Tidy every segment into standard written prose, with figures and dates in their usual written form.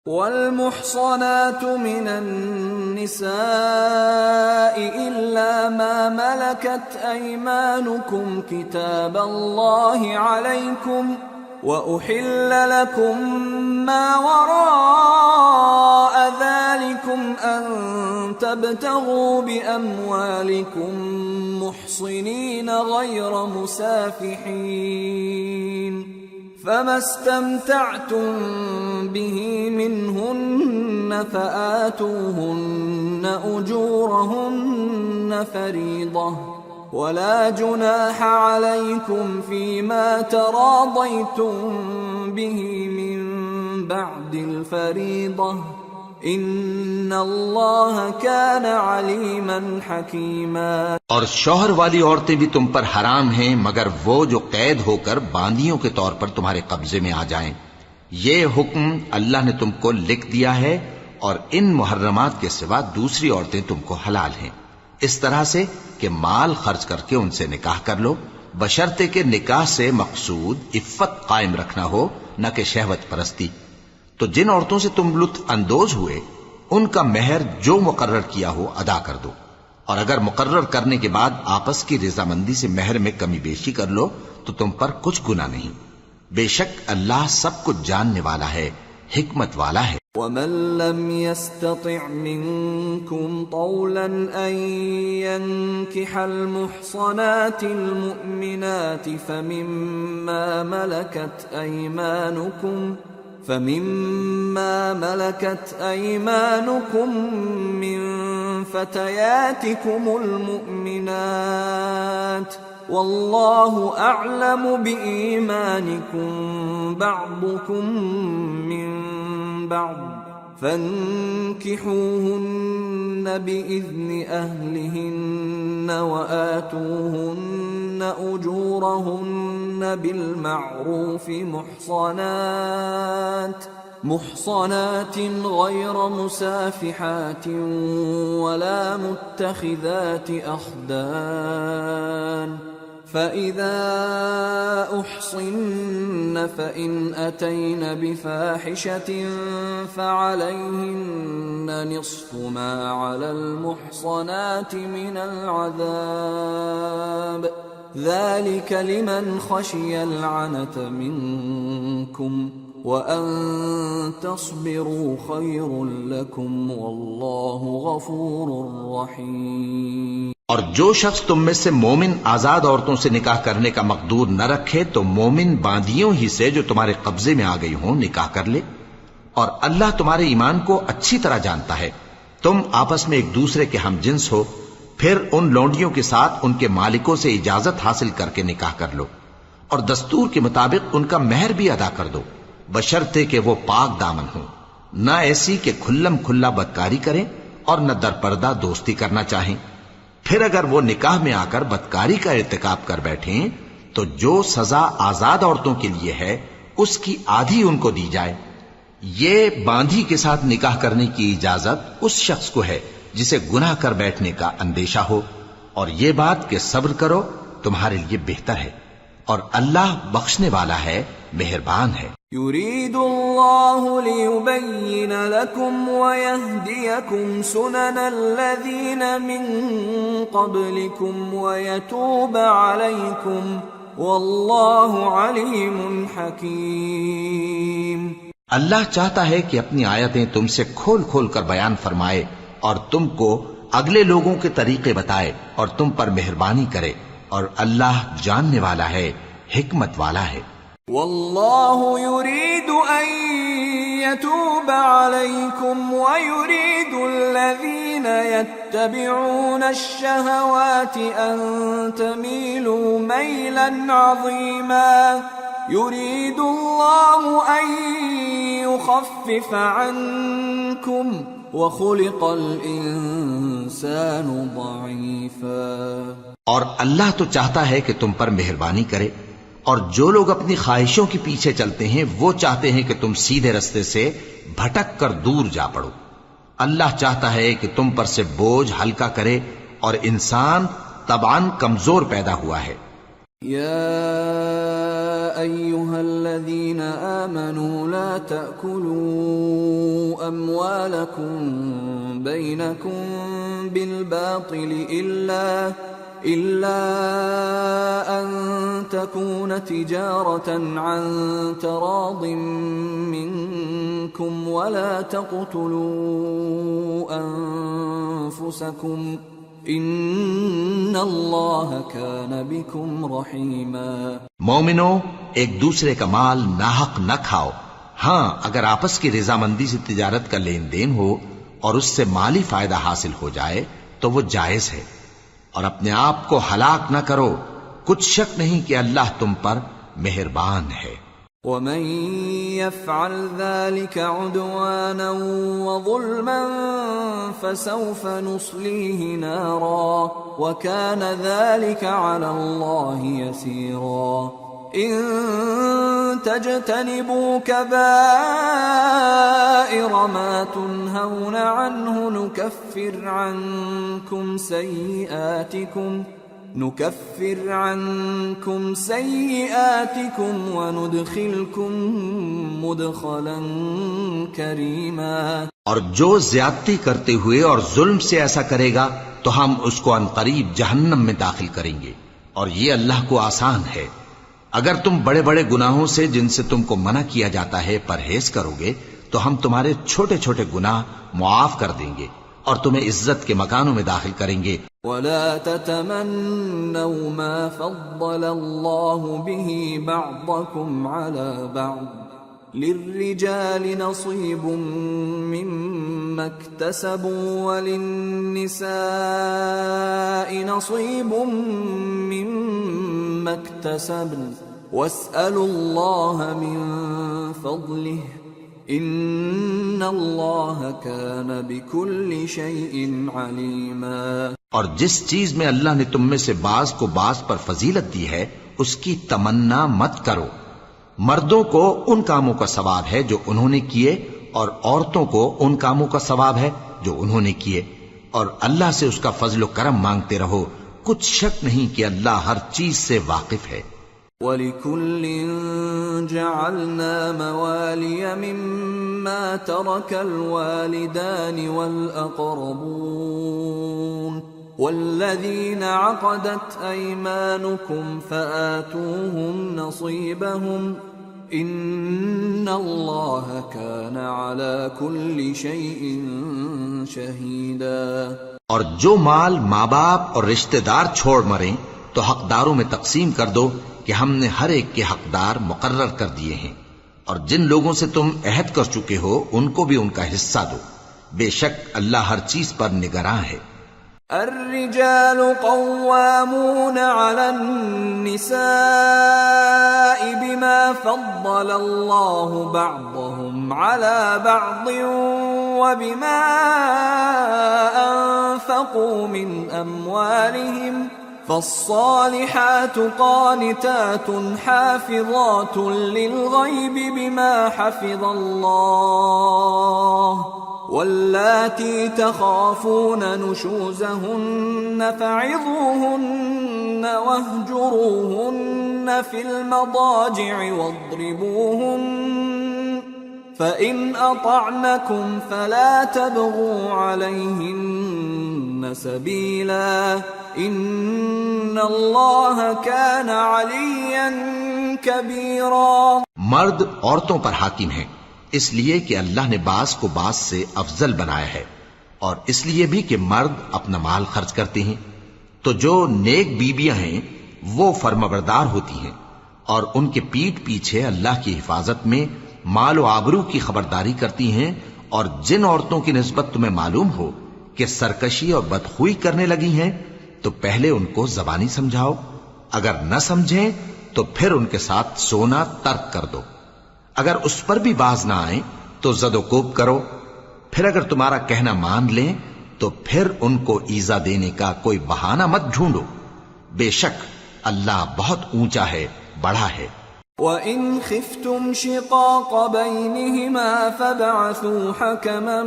والمحصنات من النساء إلا ما ملكت أيمانكم كتاب الله عليكم وأحل لكم ما وراء ذلكم أن تبتغوا بأموالكم محصنين غير مسافحين فما استمتعتم به منهن فآتوهن أجورهن فريضة ولا جناح عليكم فيما تراضيتم به من بعد الفريضة ان اللہ کان علیما حکیما۔ اور شوہر والی عورتیں بھی تم پر حرام ہیں مگر وہ جو قید ہو کر باندیوں کے طور پر تمہارے قبضے میں آ جائیں۔ یہ حکم اللہ نے تم کو لکھ دیا ہے، اور ان محرمات کے سوا دوسری عورتیں تم کو حلال ہیں، اس طرح سے کہ مال خرچ کر کے ان سے نکاح کر لو، بشرطے کہ نکاح سے مقصود عفت قائم رکھنا ہو، نہ کہ شہوت پرستی۔ تو جن عورتوں سے تم لطف اندوز ہوئے ان کا مہر جو مقرر کیا ہو ادا کر دو، اور اگر مقرر کرنے کے بعد آپس کی رضامندی سے مہر میں کمی بیشی کر لو تو تم پر کچھ گناہ نہیں، بے شک اللہ سب کچھ جاننے والا ہے، حکمت والا ہے۔ وَمَن لَّمْ يَسْتَطِعْ مِنكُمْ طَوْلًا أَن يَنكِحَ الْمُحْصَنَاتِ الْمُؤْمِنَاتِ فَمِمَّا ملكت أيمانكم من فتياتكم المؤمنات والله أعلم بإيمانكم بعضكم من بعض فانكحوهن بإذن أهلهن وآتوهن أجورهن بالمعروف محصنات غير مسافحات ولا متخذات أخدان فإذا أحصن فإن أتين بفاحشة فعليهن نصف ما على المحصنات من العذاب ذلك لمن خشي العنة منكم وَأَن تَصْبِرُوا خَيْرٌ لَكُمْ وَاللَّهُ غَفُورٌ رَحِيمٌ۔ اور جو شخص تم میں سے مومن آزاد عورتوں سے نکاح کرنے کا مقدور نہ رکھے تو مومن باندیوں ہی سے جو تمہارے قبضے میں آ گئی ہوں نکاح کر لے، اور اللہ تمہارے ایمان کو اچھی طرح جانتا ہے۔ تم آپس میں ایک دوسرے کے ہم جنس ہو، پھر ان لونڈیوں کے ساتھ ان کے مالکوں سے اجازت حاصل کر کے نکاح کر لو، اور دستور کے مطابق ان کا مہر بھی ادا کر دو، بشرطے کہ وہ پاک دامن ہوں، نہ ایسی کہ کھلم کھلا بدکاری کریں اور نہ در پردہ دوستی کرنا چاہیں۔ پھر اگر وہ نکاح میں آ کر بدکاری کا ارتکاب کر بیٹھیں تو جو سزا آزاد عورتوں کے لیے ہے اس کی آدھی ان کو دی جائے۔ یہ باندھی کے ساتھ نکاح کرنے کی اجازت اس شخص کو ہے جسے گناہ کر بیٹھنے کا اندیشہ ہو، اور یہ بات کہ صبر کرو تمہارے لیے بہتر ہے، اور اللہ بخشنے والا ہے، مہربان ہے۔ يريد الله ليبين لكم ويهديكم سنن الذين من قبلكم ويتوب عليكم والله عليم حكيم۔ اللہ چاہتا ہے کہ اپنی آیتیں تم سے کھول کھول کر بیان فرمائے اور تم کو اگلے لوگوں کے طریقے بتائے اور تم پر مہربانی کرے، اور اللہ جاننے والا ہے، حکمت والا ہے۔ واللہ يريد ان يتوب عليكم ويريد الذين يتبعون الشهوات ان تميلوا ميلا عظيما يريد الله ان يخفف عنكم وخلق الانسان ضعيفا۔ اور اللہ تو چاہتا ہے کہ تم پر مہربانی کرے، اور جو لوگ اپنی خواہشوں کے پیچھے چلتے ہیں وہ چاہتے ہیں کہ تم سیدھے رستے سے بھٹک کر دور جا پڑو۔ اللہ چاہتا ہے کہ تم پر سے بوجھ ہلکا کرے، اور انسان طبعاً کمزور پیدا ہوا ہے۔ یا ایھا الذین آمنوا لا تأکلوا أموالكم بينكم بالباطل إلا أن تكون تجارة عن تراض منكم ولا تقتلوا أنفسكم ان اللہ کان بکم رحیما۔ مومنو، ایک دوسرے کا مال ناحق نہ کھاؤ۔ ہاں، اگر آپس کی رضامندی سے تجارت کا لین دین ہو اور اس سے مالی فائدہ حاصل ہو جائے تو وہ جائز ہے، اور اپنے آپ کو ہلاک نہ کرو، کچھ شک نہیں کہ اللہ تم پر مہربان ہے۔ ومن يفعل ذلك عدوانا وظلما فسوف نصليه نارا وكان ذلك على الله يسيرا۔ إن تجتنبوا كبائر ما تنهون عنه نكفر عنكم سيئاتكم وندخلكم مدخلا كريما۔ اور جو زیادتی کرتے ہوئے اور ظلم سے ایسا کرے گا تو ہم اس کو عنقریب جہنم میں داخل کریں گے، اور یہ اللہ کو آسان ہے۔ اگر تم بڑے بڑے گناہوں سے جن سے تم کو منع کیا جاتا ہے پرہیز کرو گے تو ہم تمہارے چھوٹے چھوٹے گناہ معاف کر دیں گے اور تمہیں عزت کے مکانوں میں داخل کریں گے۔ ولا تتمنوا ما فضل الله به بعضكم على بعض للرجال نصيب مما اكتسبوا وللنساء نصيب مما اكتسبن واسألوا الله من فضله ان اللہ کان بکل شیء علیما۔ اور جس چیز میں اللہ نے تم میں سے بعض کو بعض پر فضیلت دی ہے اس کی تمنا مت کرو۔ مردوں کو ان کاموں کا ثواب ہے جو انہوں نے کیے، اور عورتوں کو ان کاموں کا ثواب ہے جو انہوں نے کیے، اور اللہ سے اس کا فضل و کرم مانگتے رہو، کچھ شک نہیں کہ اللہ ہر چیز سے واقف ہے۔ وَلِكُلٍّ جَعَلْنَا مَوَالِيَ مِمَّا تَرَكَ الْوَالِدَانِ وَالْأَقْرَبُونَ وَالَّذِينَ عَقَدَتْ أَيْمَانُكُمْ فَآتُوهُمْ نَصِيبَهُمْ إِنَّ اللَّهَ كَانَ عَلَى كُلِّ شَيْءٍ شَهِيدًا۔ اور جو مال ماں باپ اور رشتہ دار چھوڑ مریں تو حقداروں میں تقسیم کر دو کہ ہم نے ہر ایک کے حقدار مقرر کر دیے ہیں، اور جن لوگوں سے تم عہد کر چکے ہو ان کو بھی ان کا حصہ دو، بے شک اللہ ہر چیز پر نگراں ہے۔ الرجال قوامون على النساء بما فضل الله بعضهم على بعض وبما أنفقوا من أموالهم فالصالحات قانتات حافظات للغيب بما حفظ الله واللاتي تخافون نشوزهن فعظوهن واهجروهن في المضاجع واضربوهن فإن أطعنكم فلا تبغوا عليهن سبيلا ان اللہ کان علیا کبیرا۔ مرد عورتوں پر حاکم ہیں اس لیے کہ اللہ نے بعض کو بعض سے افضل بنایا ہے، اور اس لیے بھی کہ مرد اپنا مال خرچ کرتے ہیں، تو جو نیک بیویاں ہیں وہ فرمانبردار ہوتی ہیں، اور ان کے پیٹھ پیچھے اللہ کی حفاظت میں مال و آبرو کی خبرداری کرتی ہیں، اور جن عورتوں کی نسبت تمہیں معلوم ہو کہ سرکشی اور بدخوئی کرنے لگی ہیں تو پہلے ان کو زبانی سمجھاؤ، اگر نہ سمجھیں تو پھر ان کے ساتھ سونا ترک کر دو، اگر اس پر بھی باز نہ آئیں تو زد و کوب کرو، پھر اگر تمہارا کہنا مان لیں تو پھر ان کو ایذا دینے کا کوئی بہانہ مت ڈھونڈو، بے شک اللہ بہت اونچا ہے، بڑا ہے۔ وَإِنْ خِفْتُمْ شِقَاقَ بَيْنِهِمَا فَابْعَثُوا حَكَمًا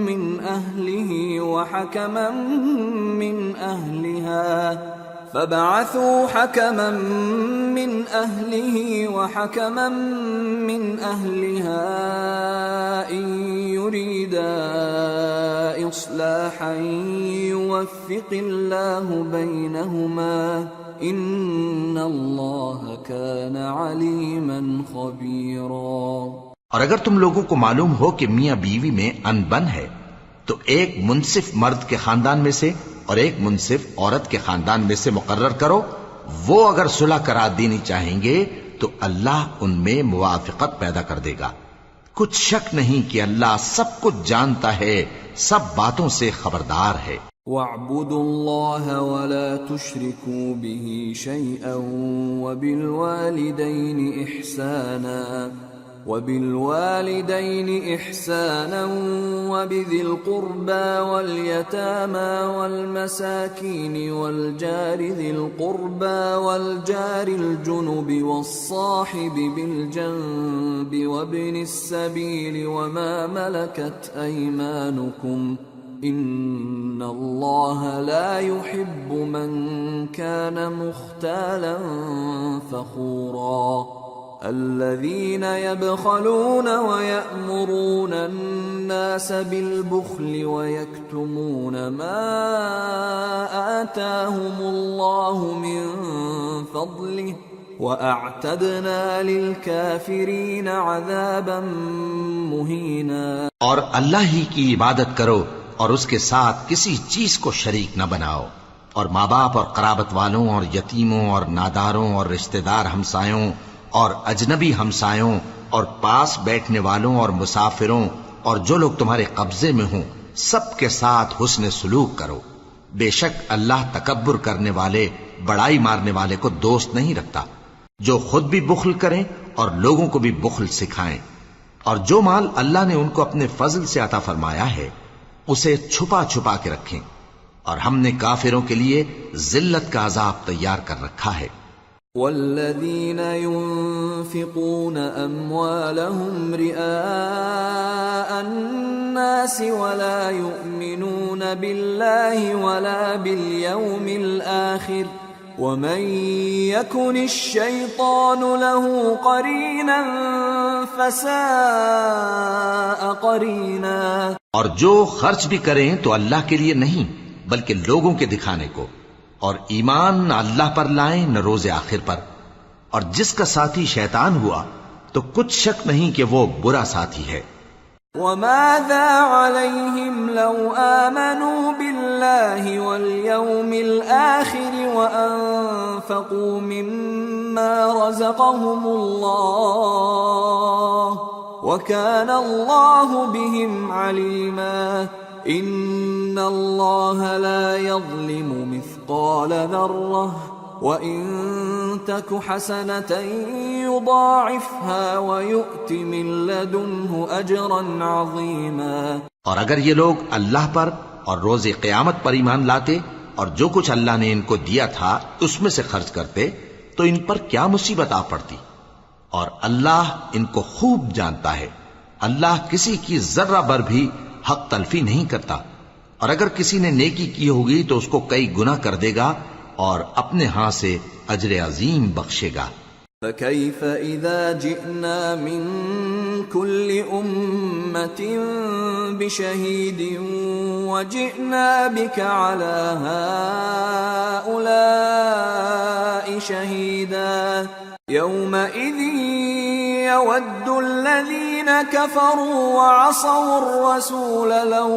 مِّنْ أَهْلِهِ وَحَكَمًا مِّنْ أَهْلِهَا إِنْ يريدا إصلاحا يوفق الله بينهما إن الله كان عليما خبيرا۔ اور اگر تم لوگوں کو معلوم ہو کہ میاں بیوی میں ان بن ہے تو ایک منصف مرد کے خاندان میں سے اور ایک منصف عورت کے خاندان میں سے مقرر کرو، وہ اگر صلح کرا دینی چاہیں گے تو اللہ ان میں موافقت پیدا کر دے گا۔ کچھ شک نہیں کہ اللہ سب کچھ جانتا ہے، سب باتوں سے خبردار ہے۔ وَاعْبُدُوا اللَّهَ وَلَا تُشْرِكُوا بِهِ شَيْئًا وَبِالْوَالِدَيْنِ إِحْسَانًا وَبِذِي الْقُرْبَى وَالْيَتَامَى وَالْمَسَاكِينِ وَالْجَارِ ذِي الْقُرْبَى وَالْجَارِ الْجُنُبِ وَالصَّاحِبِ بِالْجَنبِ وَابْنِ السَّبِيلِ وَمَا مَلَكَتْ أَيْمَانُكُمْ إِنَّ اللَّهَ لَا يُحِبُّ مَنْ كَانَ مُخْتَالًا فَخُورًا۔ الذين يبخلون ويأمرون الناس بالبخل ويكتمون ما آتاهم الله من فضله وأعتدنا للكافرين عذابا مهينا۔ اور اللہ ہی کی عبادت کرو اور اس کے ساتھ کسی چیز کو شریک نہ بناؤ، اور ماں باپ اور قرابت والوں اور یتیموں اور ناداروں اور رشتہ دار ہمسایوں اور اجنبی ہمسایوں اور پاس بیٹھنے والوں اور مسافروں اور جو لوگ تمہارے قبضے میں ہوں سب کے ساتھ حسن سلوک کرو۔ بے شک اللہ تکبر کرنے والے، بڑائی مارنے والے کو دوست نہیں رکھتا۔ جو خود بھی بخل کریں اور لوگوں کو بھی بخل سکھائیں، اور جو مال اللہ نے ان کو اپنے فضل سے عطا فرمایا ہے اسے چھپا چھپا کے رکھیں، اور ہم نے کافروں کے لیے ذلت کا عذاب تیار کر رکھا ہے۔ والذين ينفقون أموالهم رئاء الناس ولا يؤمنون بالله ولا باليوم الآخر ومن يكن الشيطان له قرينا فساء قرينا۔ اور جو خرچ بھی کریں تو اللہ کے لیے نہیں بلکہ لوگوں کے دکھانے کو، اور ایمان نہ اللہ پر لائیں نہ روز آخر پر، اور جس کا ساتھی شیطان ہوا تو کچھ شک نہیں کہ وہ برا ساتھی ہے۔ وَمَاذَا عَلَيْهِمْ لَوْ آمَنُوا بِاللَّهِ وَالْيَوْمِ الْآخِرِ وَأَنفَقُوا مِمَّا رَزَقَهُمُ اللَّهُ وَكَانَ اللَّهُ بِهِمْ عَلِيمًا۔ إِنَّ اللَّهَ لَا يَظْلِمُ مِثْقَالَ ذَرَّةٍ وَإِن تَكُ حَسَنَةً يُضَاعِفْهَا وَيُؤْتِ مِن لَّدُنْهُ أَجْرًا عَظِيمًا۔ اور اگر یہ لوگ اللہ پر اور روز قیامت پر ایمان لاتے اور جو کچھ اللہ نے ان کو دیا تھا اس میں سے خرچ کرتے تو ان پر کیا مصیبت آ پڑتی، اور اللہ ان کو خوب جانتا ہے۔ اللہ کسی کی ذرہ بر بھی حق تلفی نہیں کرتا، اور اگر کسی نے نیکی کی ہوگی تو اس کو کئی گنا کر دے گا اور اپنے ہاں سے اجر عظیم بخشے گا۔ فَكَيْفَ إِذَا جِئْنَا مِن كُلِّ أُمَّةٍ بِشَهِيدٍ وَجِئْنَا بِكَ عَلَى هَؤُلَاءِ شَهِيدًا يَوْمَئِذٍ يَوَدُّ الَّذِينَ كَفَرُوا وَعَصَوُا الرَّسُولَ لَوْ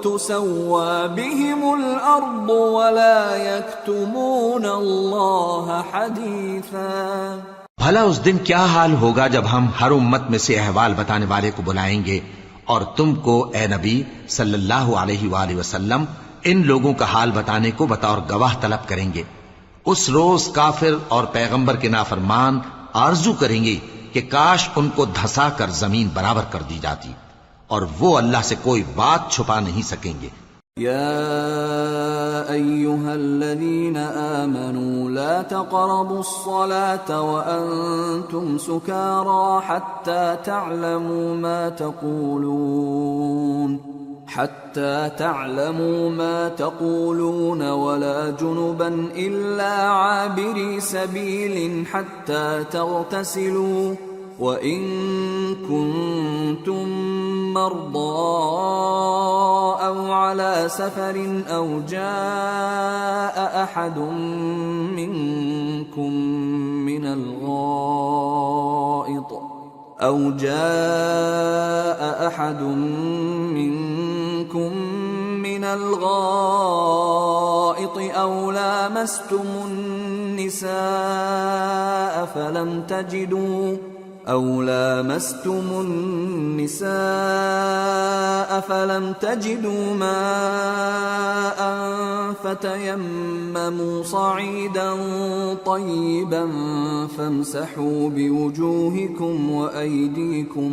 تُسَوَّى بِهِمُ الْأَرْضُ وَلَا يَكْتُمُونَ اللَّهَ حَدِيثًا۔ بھلا اس دن کیا حال ہوگا جب ہم ہر امت میں سے احوال بتانے والے کو بلائیں گے اور تم کو اے نبی صلی اللہ علیہ وآلہ وسلم ان لوگوں کا حال بتانے کو بطور گواہ طلب کریں گے۔ اس روز کافر اور پیغمبر کے نافرمان آرزو کریں گے کہ کاش ان کو دھسا کر زمین برابر کر دی جاتی، اور وہ اللہ سے کوئی بات چھپا نہیں سکیں گے۔ یا ایھا الذین آمنوا لا تقربوا الصلاة وانتم سکارى حتى تعلموا ما تقولون ولا جنبا إلا عابري سبيل حتى تغتسلوا وَإِن كُنتُم مَّرْضَىٰ أَوْ عَلَىٰ سَفَرٍ أَوْ جَاءَ أَحَدٌ مِّنكُم من الغائط أو لامستم النساء فلم تجدوا ماء فتيمموا صعيدا طيبا فامسحوا بوجوهكم وأيديكم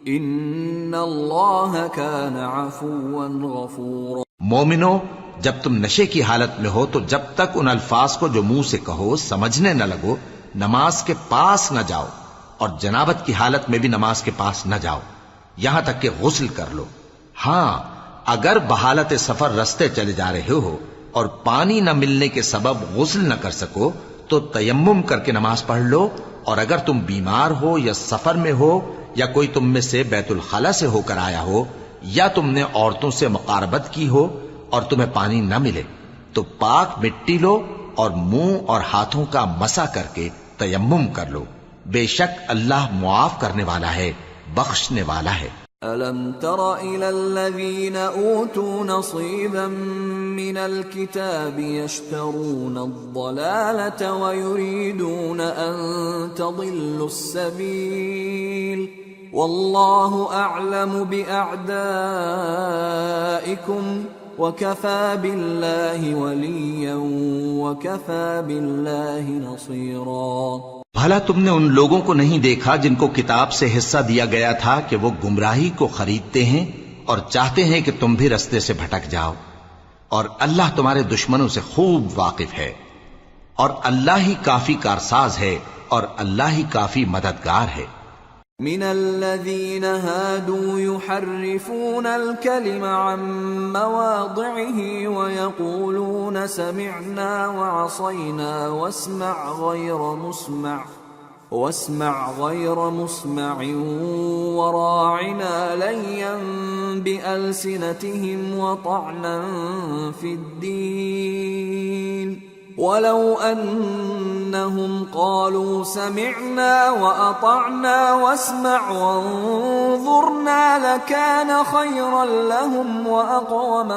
إن الله كان عفوا غفورا۔ مومنو، جب تم نشے کی حالت میں ہو تو جب تک ان الفاظ کو جو منہ سے کہو سمجھنے نہ لگو نماز کے پاس نہ جاؤ، اور جنابت کی حالت میں بھی نماز کے پاس نہ جاؤ یہاں تک کہ غسل کر لو۔ ہاں، اگر بحالت سفر رستے چلے جا رہے ہو اور پانی نہ ملنے کے سبب غسل نہ کر سکو تو تیمم کر کے نماز پڑھ لو، اور اگر تم بیمار ہو یا سفر میں ہو یا کوئی تم میں سے بیت الخلا سے ہو کر آیا ہو یا تم نے عورتوں سے مقاربت کی ہو اور تمہیں پانی نہ ملے تو پاک مٹی لو اور منہ اور ہاتھوں کا مسح کر کے تیمم کر لو، بے شک اللہ معاف کرنے والا ہے، بخشنے والا ہے۔ أَلَمْ تَرَ إِلَى الَّذِينَ أُوتُوا نَصِيبًا مِّنَ الْكِتَابِ يَشْتَرُونَ الضَّلَالَةَ وَيُرِيدُونَ أَن تَضِلُّوا السَّبِيلَ وَاللَّهُ أَعْلَمُ بِأَعْدَائِكُمْ وَكَفَى بِاللَّهِ وَلِيًّا وَكَفَى بِاللَّهِ نَصِيرًا۔ بھلا تم نے ان لوگوں کو نہیں دیکھا جن کو کتاب سے حصہ دیا گیا تھا کہ وہ گمراہی کو خریدتے ہیں اور چاہتے ہیں کہ تم بھی رستے سے بھٹک جاؤ، اور اللہ تمہارے دشمنوں سے خوب واقف ہے، اور اللہ ہی کافی کارساز ہے اور اللہ ہی کافی مددگار ہے۔ من الذين هادوا يحرفون الكلم عن مواضعه ويقولون سمعنا وعصينا واسمع غير مسمع وراعنا ليا بألسنتهم وطعنا في الدين ولو أنهم قالوا سمعنا وأطعنا واسمع وانظرنا لكان خيرا لهم وأقوم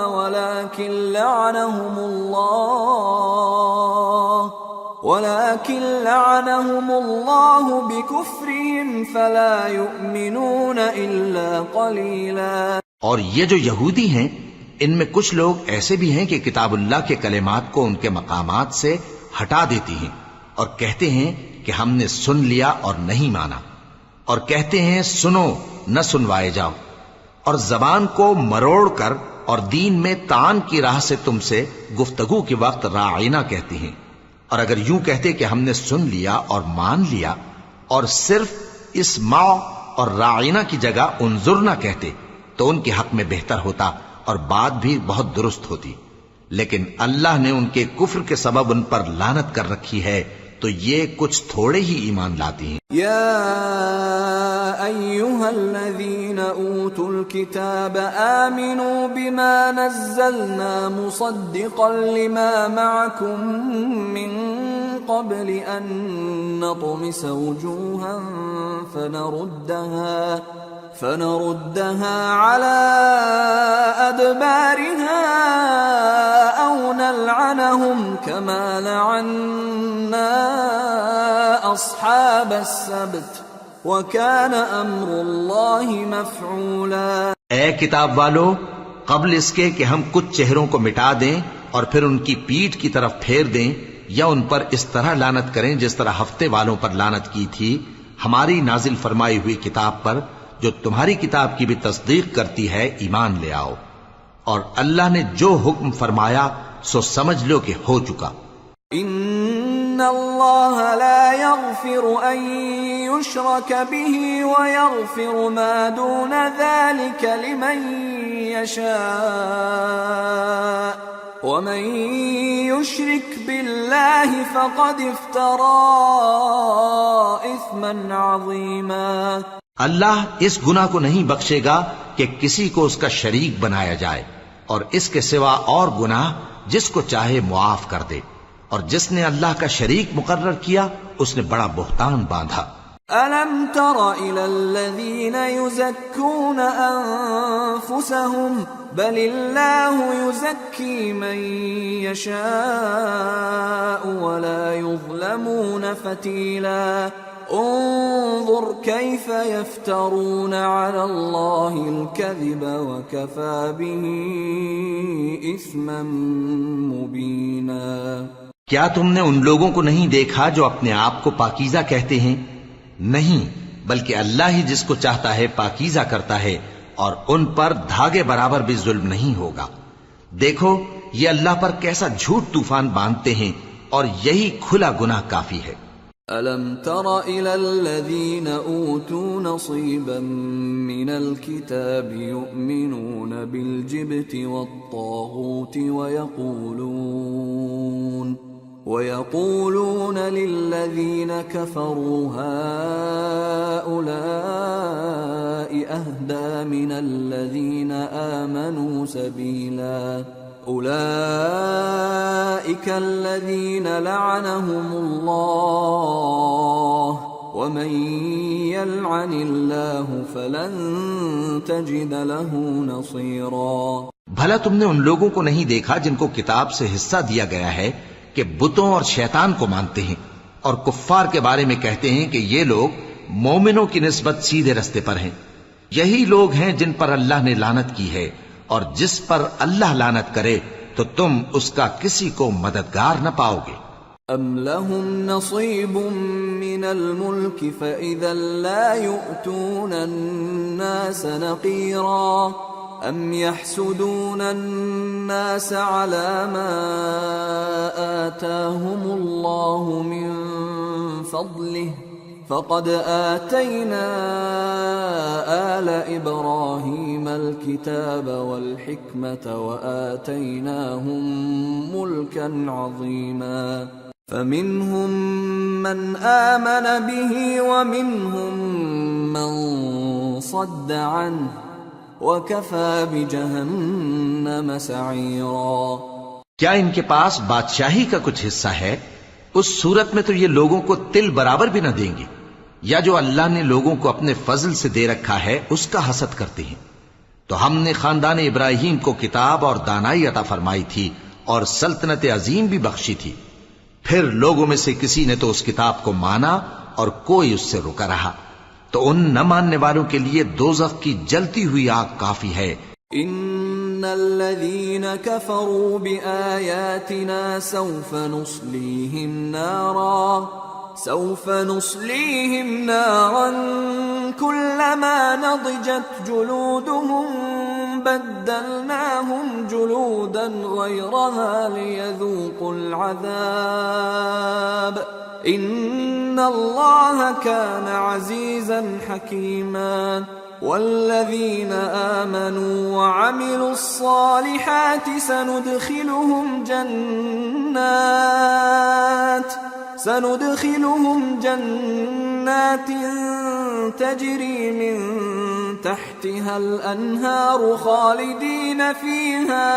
ولكن لعنهم الله بكفرهم فلا يؤمنون إلا قليلا۔ اور یہ جو یہودی ہیں ان میں کچھ لوگ ایسے بھی ہیں کہ کتاب اللہ کے کلمات کو ان کے مقامات سے ہٹا دیتی ہیں اور کہتے ہیں کہ ہم نے سن لیا اور نہیں مانا، اور کہتے ہیں سنو نہ سنوائے جاؤ، اور زبان کو مروڑ کر اور دین میں طعن کی راہ سے تم سے گفتگو کے وقت راعینا کہتے ہیں، اور اگر یوں کہتے کہ ہم نے سن لیا اور مان لیا اور صرف اسمع اور راعینا کی جگہ انظرنا کہتے تو ان کے حق میں بہتر ہوتا اور بات بھی بہت درست ہوتی، لیکن اللہ نے ان کے کفر کے سبب ان پر لعنت کر رکھی ہے تو یہ کچھ تھوڑے ہی ایمان لاتی ہیں۔ یا ایھا الذین اوتوا الکتاب آمنوا بما نزلنا مصدقا لما معکم من قبل ان نطمس وجوها فنردها على أدبارها أو نلعنهم كما لعنا أصحاب السبت وكان أمر الله مفعولا۔ اے کتاب والو، قبل اس کے کہ ہم کچھ چہروں کو مٹا دیں اور پھر ان کی پیٹھ کی طرف پھیر دیں یا ان پر اس طرح لعنت کریں جس طرح ہفتے والوں پر لعنت کی تھی، ہماری نازل فرمائی ہوئی کتاب پر جو تمہاری کتاب کی بھی تصدیق کرتی ہے ایمان لے آؤ، اور اللہ نے جو حکم فرمایا سو سمجھ لو کہ ہو چکا۔ ان اللہ لا يغفر ان يشرك به ويغفر ما دون ذلك لمن يشاء ومن يشرك بالله فقد افترى اثما عظيما. اللہ اس گناہ کو نہیں بخشے گا کہ کسی کو اس کا شریک بنایا جائے، اور اس کے سوا اور گناہ جس کو چاہے معاف کر دے، اور جس نے اللہ کا شریک مقرر کیا اس نے بڑا بہتان باندھا. أَلَمْ تَرَ إِلَى الَّذِينَ يُزَكُّونَ أَنفُسَهُمْ بَلِ اللَّهُ يُزَكِّي مَن يَشَاءُ وَلَا يُظْلَمُونَ فَتِيلًا. انظر كيف يفترون على الله الكذب وكفى به إثما مبينا. کیا تم نے ان لوگوں کو نہیں دیکھا جو اپنے آپ کو پاکیزہ کہتے ہیں؟ نہیں، بلکہ اللہ ہی جس کو چاہتا ہے پاکیزہ کرتا ہے، اور ان پر دھاگے برابر بھی ظلم نہیں ہوگا. دیکھو یہ اللہ پر کیسا جھوٹ طوفان باندھتے ہیں، اور یہی کھلا گناہ کافی ہے. أَلَمْ تَرَ إِلَى الَّذِينَ أُوتُوا نَصِيبًا مِنَ الْكِتَابِ يُؤْمِنُونَ بِالْجِبْتِ وَالطَّاغُوتِ وَيَقُولُونَ لِلَّذِينَ كَفَرُوا هَؤُلَاءِ أَهْدَى مِنَ الَّذِينَ آمَنُوا سَبِيلًا. أولئك الذين لعنهم الله ومن يلعن الله فلن تجد له نصيرا. بھلا تم نے ان لوگوں کو نہیں دیکھا جن کو کتاب سے حصہ دیا گیا ہے کہ بتوں اور شیطان کو مانتے ہیں، اور کفار کے بارے میں کہتے ہیں کہ یہ لوگ مومنوں کی نسبت سیدھے رستے پر ہیں. یہی لوگ ہیں جن پر اللہ نے لعنت کی ہے، اور جس پر اللہ لعنت کرے تو تم اس کا کسی کو مددگار نہ پاؤ گے. ام لهم نصیب من الملک فاذا لا يؤتون الناس نقیرا ام يحسدون الناس على ما آتاهم الله من فضله فقد آتينا آل إبراهيم الكتاب والحكمة وآتيناهم ملكا عظيما. فمنهم من آمن به ومنهم من صد عنه وكفى بجهنم سعيرا. کیا ان کے پاس بادشاہی کا کچھ حصہ ہے؟ اس صورت میں تو یہ لوگوں کو تل برابر بھی نہ دیں گے. یا جو اللہ نے لوگوں کو اپنے فضل سے دے رکھا ہے اس کا حسد کرتے ہیں. تو ہم نے خاندان ابراہیم کو کتاب اور دانائی عطا فرمائی تھی اور سلطنت عظیم بھی بخشی تھی. پھر لوگوں میں سے کسی نے تو اس کتاب کو مانا اور کوئی اس سے رکا رہا. تو ان نہ ماننے والوں کے لیے دوزخ کی جلتی ہوئی آگ کافی ہے. ان الذين كفروا بآياتنا سوف نصليهم نارا كلما نضجت جلودهم بدلناهم جلودا غيرها ليذوقوا العذاب ان الله كان عزيزا حكيما. والذين آمنوا وعملوا الصالحات سندخلهم جنات تجري من تحتها الأنهار خالدين فيها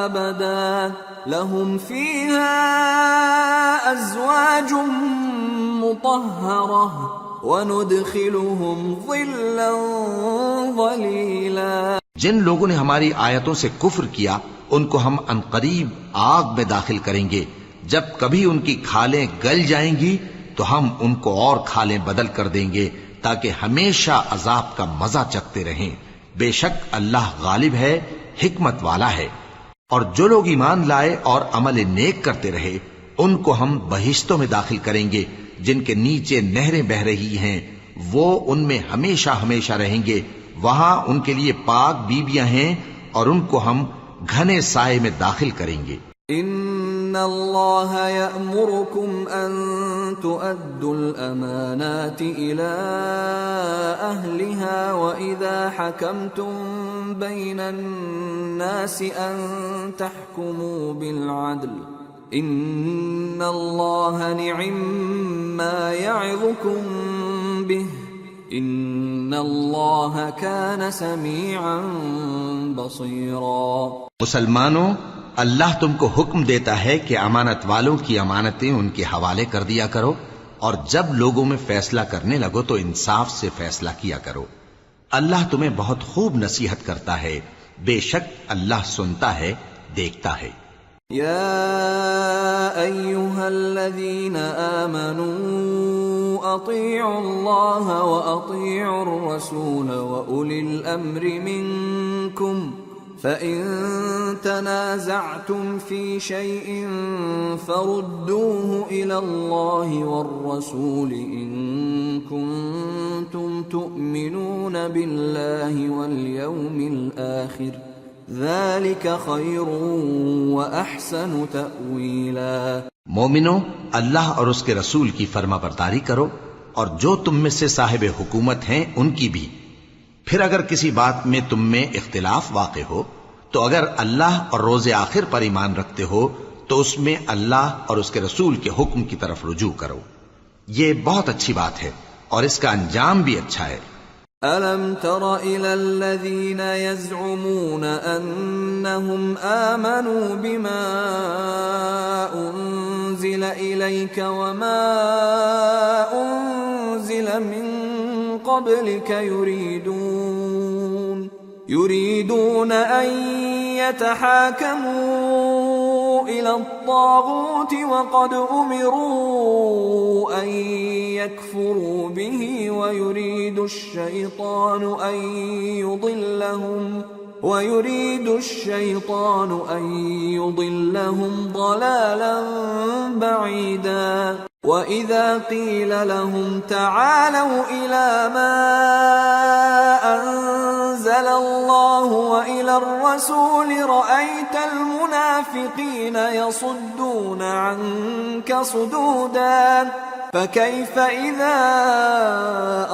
أبدا لهم فيها أزواج مطهرة وَنُدْخِلُهُمْ ظِلًّا ظَلِيلًا. جن لوگوں نے ہماری آیتوں سے کفر کیا ان کو ہم عنقریب آگ میں داخل کریں گے. جب کبھی ان کی کھالیں گل جائیں گی تو ہم ان کو اور کھالیں بدل کر دیں گے تاکہ ہمیشہ عذاب کا مزہ چکھتے رہیں. بے شک اللہ غالب ہے، حکمت والا ہے. اور جو لوگ ایمان لائے اور عمل نیک کرتے رہے ان کو ہم بہشتوں میں داخل کریں گے جن کے نیچے نہریں بہ رہی ہیں، وہ ان میں ہمیشہ ہمیشہ رہیں گے. وہاں ان کے لیے پاک بیویاں ہیں اور ان کو ہم گھنے سائے میں داخل کریں گے. ان اللہ یأمرکم ان تؤدوا الامانات الى أهلها وإذا حكمتم بين الناس أن تحكموا بالعدل إن الله نعما يعظكم به إن الله كان سميعا بصيرا۔ مسلمانوں، اللہ تم کو حکم دیتا ہے کہ امانت والوں کی امانتیں ان کے حوالے کر دیا کرو، اور جب لوگوں میں فیصلہ کرنے لگو تو انصاف سے فیصلہ کیا کرو۔ اللہ تمہیں بہت خوب نصیحت کرتا ہے، بے شک اللہ سنتا ہے، دیکھتا ہے۔ يا أيها الذين آمنوا أطيعوا الله وأطيعوا الرسول وأولي الأمر منكم فإن تنازعتم في شيء فردوه إلى الله والرسول إن كنتم تؤمنون بالله واليوم الآخر ذلك خير وأحسن تأويلا۔ مومنو، اللہ اور اس کے رسول کی فرما برداری کرو، اور جو تم میں سے صاحب حکومت ہیں ان کی بھی۔ پھر اگر کسی بات میں تم میں اختلاف واقع ہو تو اگر اللہ اور روز آخر پر ایمان رکھتے ہو تو اس میں اللہ اور اس کے رسول کے حکم کی طرف رجوع کرو، یہ بہت اچھی بات ہے اور اس کا انجام بھی اچھا ہے۔ أَلَمْ تَرَ إِلَى الَّذِينَ يَزْعُمُونَ أَنَّهُمْ آمَنُوا بِمَا أُنزِلَ إِلَيْكَ وَمَا أُنزِلَ مِن قَبْلِكَ يريدون أن يتحاكموا إلى الطاغوت وقد أمروا أن يكفروا به ويريد الشيطان أن يضلهم ضلالا بعيدا۔ وَإِذَا قِيلَ لَهُمْ تَعَالَوْا إِلَى مَا أَنزَلَ اللَّهُ وَإِلَى الرَّسُولِ رَأَيْتَ الْمُنَافِقِينَ يَصُدُّونَ عَنكَ صُدُودًا فَكَيْفَ إِذَا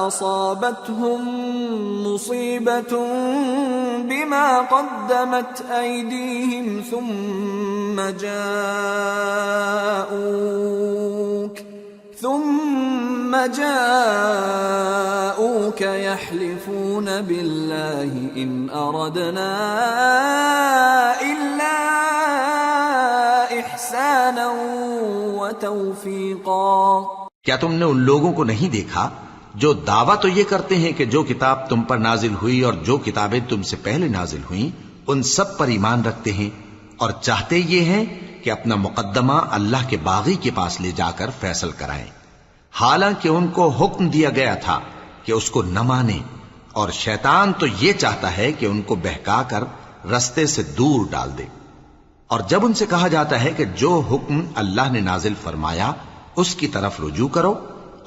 أَصَابَتْهُم مُّصِيبَةٌ بِمَا قَدَّمَتْ أَيْدِيهِمْ ثم جاءوك يحلفون بالله إن أردنا إلا إحسانا وتوفيقا۔ کیا تم نے ان لوگوں کو نہیں دیکھا جو دعویٰ تو یہ کرتے ہیں کہ جو کتاب تم پر نازل ہوئی اور جو کتابیں تم سے پہلے نازل ہوئیں ان سب پر ایمان رکھتے ہیں، اور چاہتے یہ ہیں کہ اپنا مقدمہ اللہ کے باغی کے پاس لے جا کر فیصل کرائیں، حالانکہ ان کو حکم دیا گیا تھا کہ اس کو نہ مانیں، اور شیطان تو یہ چاہتا ہے کہ ان کو بہکا کر رستے سے دور ڈال دے۔ اور جب ان سے کہا جاتا ہے کہ جو حکم اللہ نے نازل فرمایا اس کی طرف رجوع کرو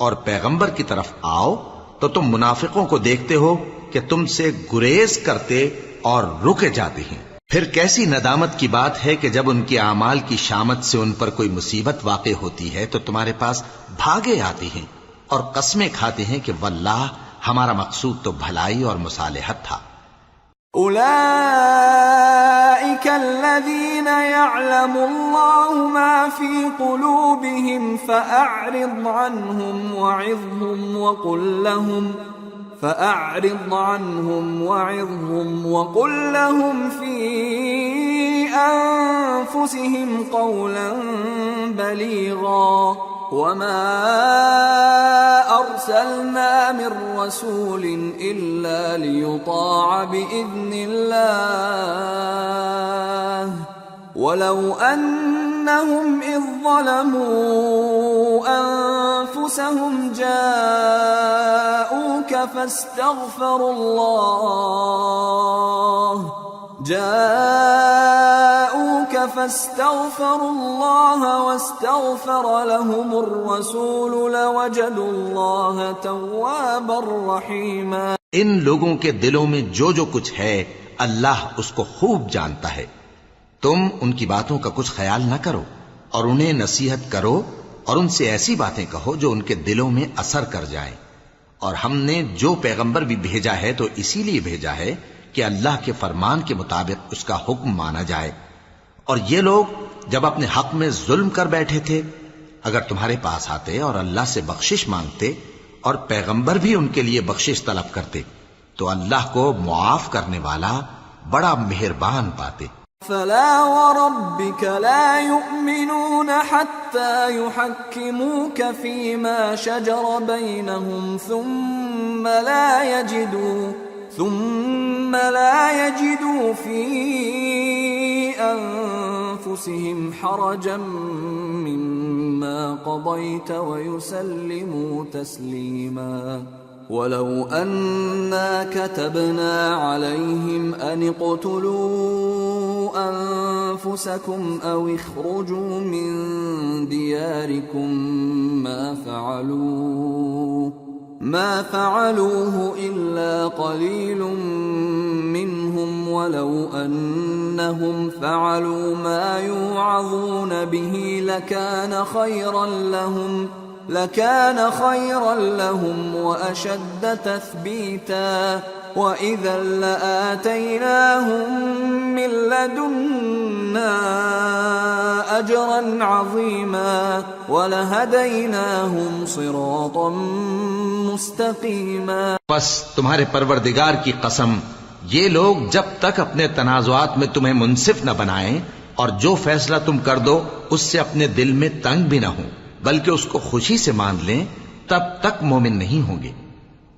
اور پیغمبر کی طرف آؤ تو تم منافقوں کو دیکھتے ہو کہ تم سے گریز کرتے اور رکے جاتے ہیں۔ پھر کیسی ندامت کی بات ہے کہ جب ان کے اعمال کی شامت سے ان پر کوئی مصیبت واقع ہوتی ہے تو تمہارے پاس بھاگے آتے ہیں اور قسمیں کھاتے ہیں کہ واللہ ہمارا مقصود تو بھلائی اور مصالحت تھا۔ أولئك الذين يعلم الله ما في قلوبهم فأعرض عنهم وعظهم وقل لهم في أنفسهم قولا بليغا وما أرسلنا من رسول إلا ليطاع بإذن الله ولو أنهم إذ ظلموا أنفسهم جاءوك فاستغفروا الله واستغفر لهم الرسول لوجدوا الله توابا رحيما۔ ان لوگوں کے دلوں میں جو جو کچھ ہے اللہ اس کو خوب جانتا ہے۔ تم ان کی باتوں کا کچھ خیال نہ کرو اور انہیں نصیحت کرو اور ان سے ایسی باتیں کہو جو ان کے دلوں میں اثر کر جائیں، اور ہم نے جو پیغمبر بھی بھیجا ہے تو اسی لیے بھیجا ہے کہ اللہ کے فرمان کے مطابق اس کا حکم مانا جائے. اور یہ لوگ جب اپنے حق میں ظلم کر بیٹھے تھے، اگر تمہارے پاس آتے اور اللہ سے بخشش مانگتے اور پیغمبر بھی ان کے لیے بخشش طلب کرتے تو اللہ کو معاف کرنے والا بڑا مہربان پاتے. فلا وربك لا يؤمنون حتى يحكموك فيما شجر بينهم ثم لا يجدوا في أنفسهم حرجا مما قضيت ويسلموا تسليما. ولو أنا كتبنا عليهم أن اقتلوا أنفسكم أو اخرجوا من دياركم ما فعلوه إلا قليل منهم ولو أنهم فعلوا ما يوعظون به لكان خيرا لهم وأشد تثبيتا وإذا لآتيناهم من لدنا أجرا عظيما ولهديناهم صراطا مستقيما. پس تمہارے پروردگار کی قسم، یہ لوگ جب تک اپنے تنازعات میں تمہیں منصف نہ بنائیں اور جو فیصلہ تم کر دو اس سے اپنے دل میں تنگ بھی نہ ہوں بلکہ اس کو خوشی سے مان لیں، تب تک مومن نہیں ہوں گے.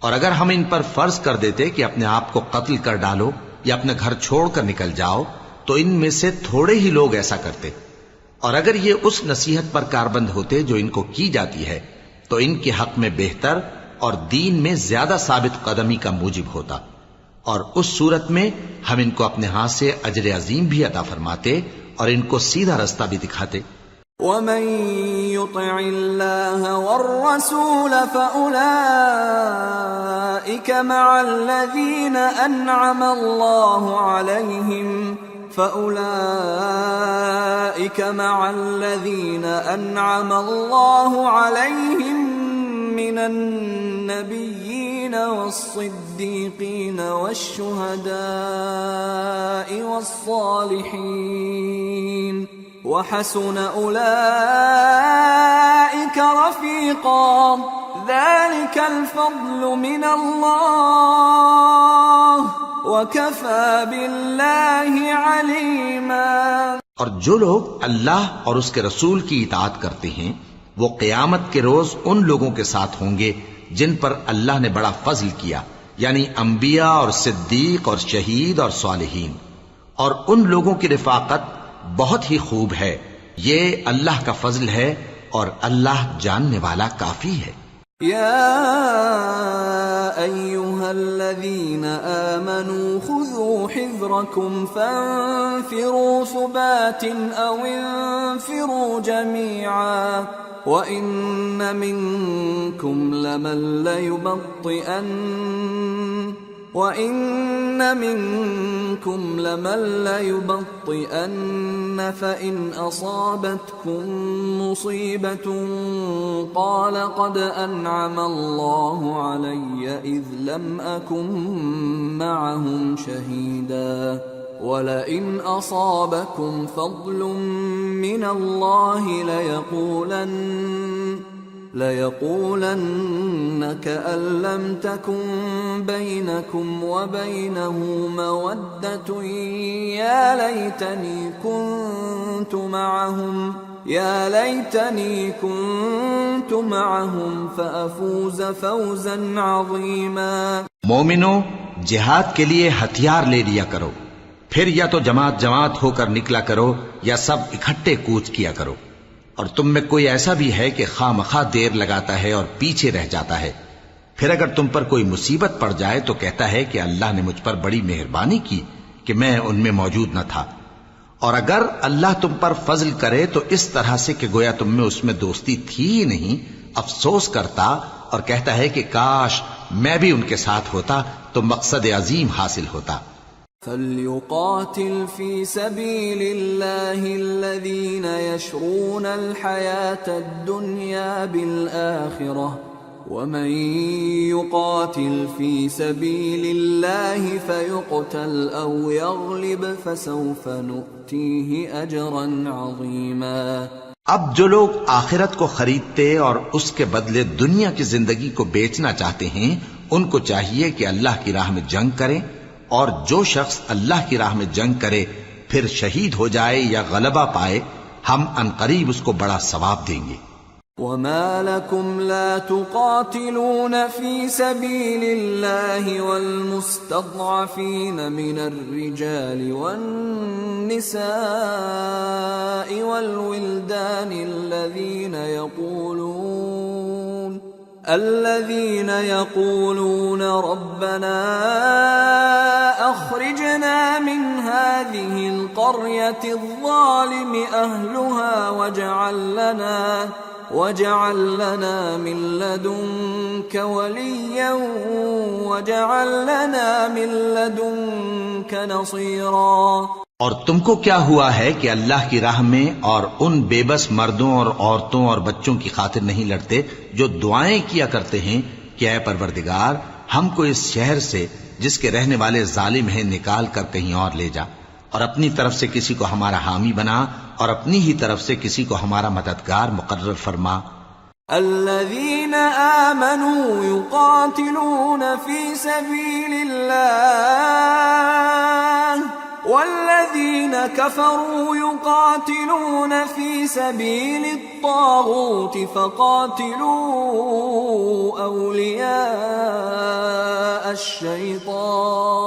اور اگر ہم ان پر فرض کر دیتے کہ اپنے آپ کو قتل کر ڈالو یا اپنے گھر چھوڑ کر نکل جاؤ تو ان میں سے تھوڑے ہی لوگ ایسا کرتے. اور اگر یہ اس نصیحت پر کاربند ہوتے جو ان کو کی جاتی ہے تو ان کے حق میں بہتر اور دین میں زیادہ ثابت قدمی کا موجب ہوتا، اور اس صورت میں ہم ان کو اپنے ہاتھ سے اجر عظیم بھی عطا فرماتے اور ان کو سیدھا رستہ بھی دکھاتے. ومن يطع الله والرسول فأولئك مع الذين أنعم الله عليهم من النبيين والصديقين والشهداء والصالحين وحسن أولئك رفيقا ذلك الفضل من الله وكفى بالله عليما. اور جو لوگ اللہ اور اس کے رسول کی اطاعت کرتے ہیں وہ قیامت کے روز ان لوگوں کے ساتھ ہوں گے جن پر اللہ نے بڑا فضل کیا، یعنی انبیاء اور صدیق اور شہید اور صالحین. اور ان لوگوں کی رفاقت بہت ہی خوب ہے. یہ اللہ کا فضل ہے اور اللہ جاننے والا کافی ہے. يا أيها الذين آمنوا خذوا حذركم فانفروا ثبات أو انفروا جميعا وإن منكم لمن ليبطئن فإن أصابتكم مصيبة قال قد أنعم الله علي إذ لم أكن معهم شهيدا ولئن أصابكم فضل من الله ليقولن كأن لم تكن بينكم وبينه مودة يا ليتني كنت معهم فأفوز فوزا عظيما. مومنو، جہاد کے لیے ہتھیار لے لیا کرو، پھر یا تو جماعت جماعت ہو کر نکلا کرو یا سب اکٹھے کوچ کیا کرو. اور تم میں کوئی ایسا بھی ہے کہ خواہ مخواہ دیر لگاتا ہے اور پیچھے رہ جاتا ہے، پھر اگر تم پر کوئی مصیبت پڑ جائے تو کہتا ہے کہ اللہ نے مجھ پر بڑی مہربانی کی کہ میں ان میں موجود نہ تھا. اور اگر اللہ تم پر فضل کرے تو اس طرح سے کہ گویا تم میں اس میں دوستی تھی ہی نہیں، افسوس کرتا اور کہتا ہے کہ کاش میں بھی ان کے ساتھ ہوتا تو مقصد عظیم حاصل ہوتا. فَلْيُقَاتِلْ فِي سَبِيلِ اللَّهِ الَّذِينَ يَشْرُونَ الْحَيَاةَ الدُّنْيَا بِالْآخِرَةِ ومن يقاتل في سبيل الله فيقتل أو يغلب فسوف نؤتيه أجرا عظيما. اب جو لوگ آخرت کو خریدتے اور اس کے بدلے دنیا کی زندگی کو بیچنا چاہتے ہیں ان کو چاہیے کہ اللہ کی راہ میں جنگ کریں، اور جو شخص اللہ کی راہ میں جنگ کرے پھر شہید ہو جائے یا غلبہ پائے ہم عنقریب اس کو بڑا ثواب دیں گے. وما لكم لا تقاتلون في سبيل الله والمستضعفين من الرجال والنساء والولدان الذين يقولون ربنا أخرجنا من هذه القرية الظالم أهلها واجعل لنا من لدنك وليا واجعل لنا من لدنك نصيرا. اور تم کو کیا ہوا ہے کہ اللہ کی راہ میں اور ان بے بس مردوں اور عورتوں اور بچوں کی خاطر نہیں لڑتے جو دعائیں کیا کرتے ہیں کہ اے پروردگار ہم کو اس شہر سے جس کے رہنے والے ظالم ہیں نکال کر کہیں اور لے جا، اور اپنی طرف سے کسی کو ہمارا حامی بنا اور اپنی ہی طرف سے کسی کو ہمارا مددگار مقرر فرما. الذين آمنوا يقاتلون في سبيل الله والذين كفروا يقاتلون في سبيل الطاغوت فقاتلوا أولياء الشيطان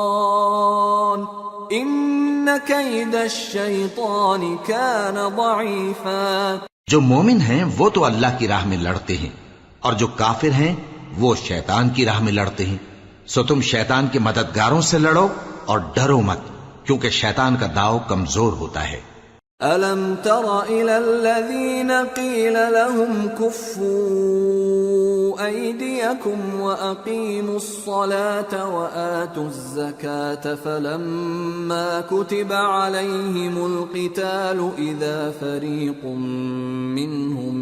إن كيد الشيطان كان ضعيفا. جو مومن ہیں وہ تو اللہ کی راہ میں لڑتے ہیں، اور جو کافر ہیں وہ شیطان کی راہ میں لڑتے ہیں. سو تم شیطان کے مددگاروں سے لڑو اور ڈرو مت، کیونکہ شیطان کا داؤ کمزور ہوتا ہے. أَلَمْ تَرَ إِلَى الَّذِينَ قِيلَ لَهُمْ كُفُّوا أَيْدِيَكُمْ وَأَقِيمُوا الصَّلَاةَ وَآتُوا الزَّكَاةَ فَلَمَّا كُتِبَ عَلَيْهِمُ الْقِتَالُ إِذَا فَرِيقٌ مِّنْهُمْ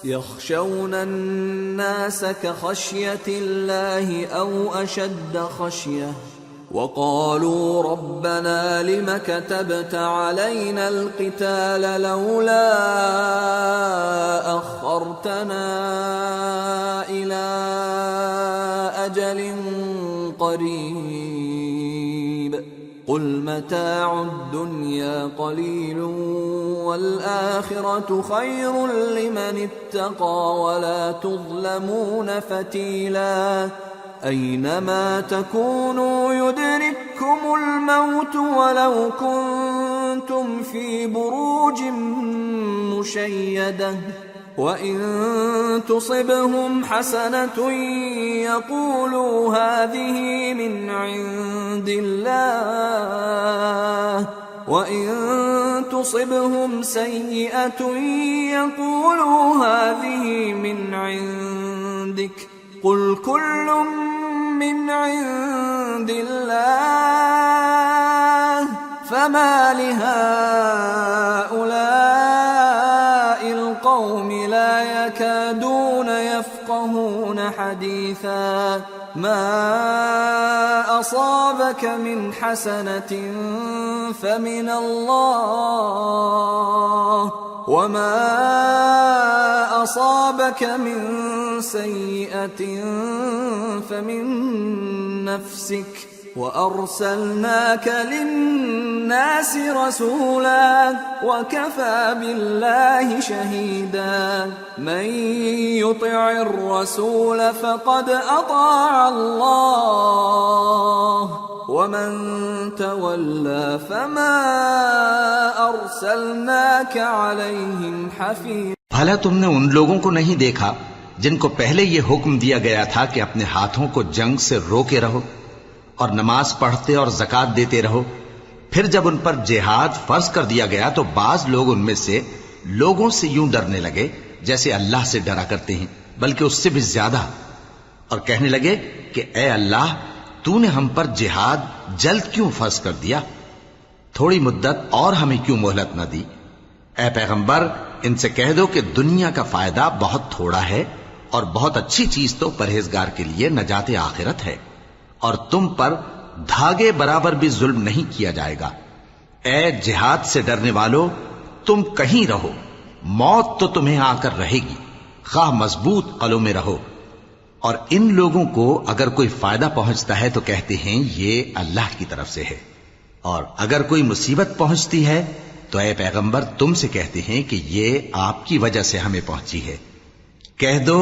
يخشون الناس كخشية الله أو أشد خشية وقالوا ربنا لم كتبت علينا القتال لولا أخرتنا إلى أجل قريب قل متاع الدنيا قليل والآخرة خير لمن اتقى ولا تظلمون فتيلا. أينما تكونوا يدرككم الموت ولو كنتم في بروج مشيدة وإن تصبهم حسنة يقولوا هذه من عند الله وإن تصبهم سيئة يقولوا هذه من عندك قل كل من عند الله فما لهؤلاء القوم لا يكادون يفقهون حديثا. ما أصابك من حسنة فمن الله وما أصابك من سيئة فمن نفسك وأرسلناك للناس رسولا وكفى بالله شهيدا. من يطع الرسول فقد أطاع الله ومن تولى فما أرسلناك عليهم حفيظا. بھلا تم نے ان لوگوں کو نہیں دیکھا جن کو پہلے یہ حکم دیا گیا تھا کہ اپنے ہاتھوں کو جنگ سے روکے رہو اور نماز پڑھتے اور زکوٰۃ دیتے رہو، پھر جب ان پر جہاد فرض کر دیا گیا تو بعض لوگ ان میں سے لوگوں سے یوں ڈرنے لگے جیسے اللہ سے ڈرا کرتے ہیں، بلکہ اس سے بھی زیادہ، اور کہنے لگے کہ اے اللہ تو نے ہم پر جہاد جلد کیوں فرض کر دیا، تھوڑی مدت اور ہمیں کیوں مہلت نہ دی. اے پیغمبر ان سے کہہ دو کہ دنیا کا فائدہ بہت تھوڑا ہے اور بہت اچھی چیز تو پرہیزگار کے لیے نجات آخرت ہے، اور تم پر دھاگے برابر بھی ظلم نہیں کیا جائے گا۔ اے جہاد سے ڈرنے والو، تم کہیں رہو، موت تو تمہیں آ کر رہے گی، خواہ مضبوط قلعوں میں رہو۔ اور ان لوگوں کو اگر کوئی فائدہ پہنچتا ہے تو کہتے ہیں یہ اللہ کی طرف سے ہے، اور اگر کوئی مصیبت پہنچتی ہے تو اے پیغمبر تم سے کہتے ہیں کہ یہ آپ کی وجہ سے ہمیں پہنچی ہے۔ کہہ دو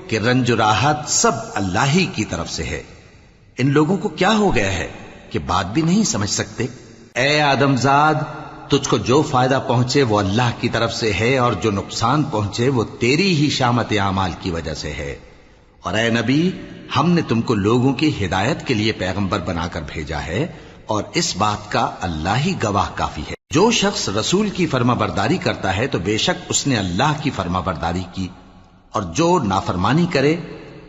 کہ رنج و راحت سب اللہ ہی کی طرف سے ہے۔ ان لوگوں کو کیا ہو گیا ہے کہ بات بھی نہیں سمجھ سکتے؟ اے آدم زاد، تجھ کو جو فائدہ پہنچے وہ اللہ کی طرف سے ہے، اور جو نقصان پہنچے وہ تیری ہی شامت اعمال کی وجہ سے ہے۔ اور اے نبی، ہم نے تم کو لوگوں کی ہدایت کے لیے پیغمبر بنا کر بھیجا ہے، اور اس بات کا اللہ ہی گواہ کافی ہے۔ جو شخص رسول کی فرما برداری کرتا ہے تو بے شک اس نے اللہ کی فرما برداری کی، اور جو نافرمانی کرے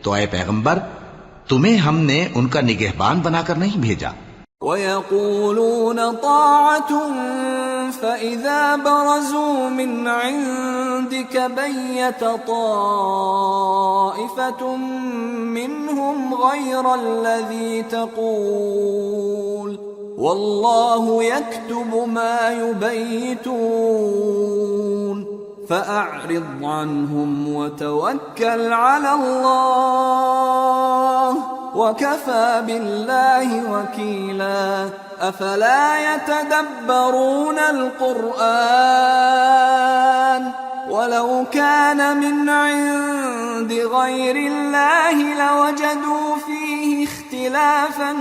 تو اے پیغمبر تمہیں ہم نے ان کا نگہبان بنا کر نہیں بھیجا۔ وَيَقُولُونَ طَاعَةٌ فَإِذَا بَرَزُوا مِنْ عِنْدِكَ بَيَّتَ طَائِفَةٌ مِّنْهُمْ غَيْرَ الَّذِي تَقُولُ وَاللَّهُ يَكْتُبُ مَا يُبَيِّتُونَ فَأَعْرِضْ عَنْهُمْ وَتَوَكَّلْ عَلَى اللَّهِ وَكَفَى بِاللَّهِ وَكِيلًا أَفَلَا يَتَدَبَّرُونَ الْقُرْآنَ وَلَوْ كَانَ مِنْ عِنْدِ غَيْرِ اللَّهِ لَوَجَدُوا فِيهِ اخْتِلَافًا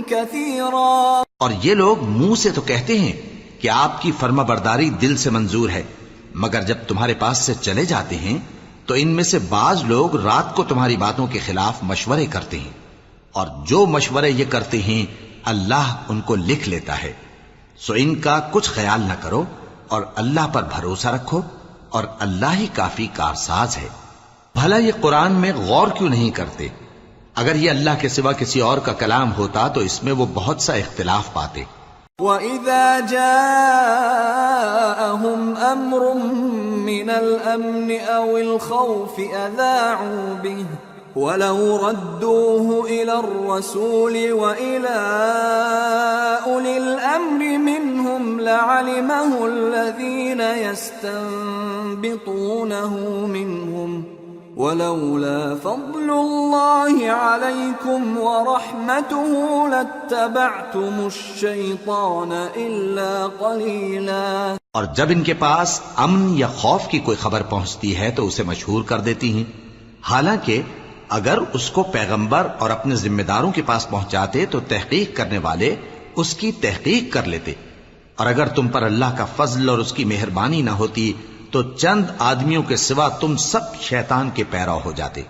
كَثِيرًا۔ اور یہ لوگ منہ سے تو کہتے ہیں کہ آپ کی فرما برداری دل سے منظور ہے، مگر جب تمہارے پاس سے چلے جاتے ہیں تو ان میں سے بعض لوگ رات کو تمہاری باتوں کے خلاف مشورے کرتے ہیں، اور جو مشورے یہ کرتے ہیں اللہ ان کو لکھ لیتا ہے۔ سو ان کا کچھ خیال نہ کرو اور اللہ پر بھروسہ رکھو، اور اللہ ہی کافی کارساز ہے۔ بھلا یہ قرآن میں غور کیوں نہیں کرتے؟ اگر یہ اللہ کے سوا کسی اور کا کلام ہوتا تو اس میں وہ بہت سا اختلاف پاتے۔ وَإِذَا جَاءَهُمْ أَمْرٌ مِّنَ الْأَمْنِ أَوِ الْخَوْفِ أَذَاعُوا بِهِ وَلَوْ رَدُّوهُ إِلَى الرَّسُولِ وَإِلَى أُولِي الْأَمْرِ مِنْهُمْ لَعَلِمَهُ الَّذِينَ يَسْتَنبِطُونَهُ مِنْهُمْ وَلَوْلَا فَضْلُ اللَّهِ عَلَيْكُمْ وَرَحْمَتُهُ لَاتَّبَعْتُمُ الشَّيْطَانَ إِلَّا قَلِيلًا۔ اور جب ان کے پاس امن یا خوف کی کوئی خبر پہنچتی ہے تو اسے مشہور کر دیتی ہیں، حالانکہ اگر اس کو پیغمبر اور اپنے ذمہ داروں کے پاس پہنچاتے تو تحقیق کرنے والے اس کی تحقیق کر لیتے، اور اگر تم پر اللہ کا فضل اور اس کی مہربانی نہ ہوتی تو چند آدمیوں کے سوا تم سب شیطان کے پیرو ہو جاتے۔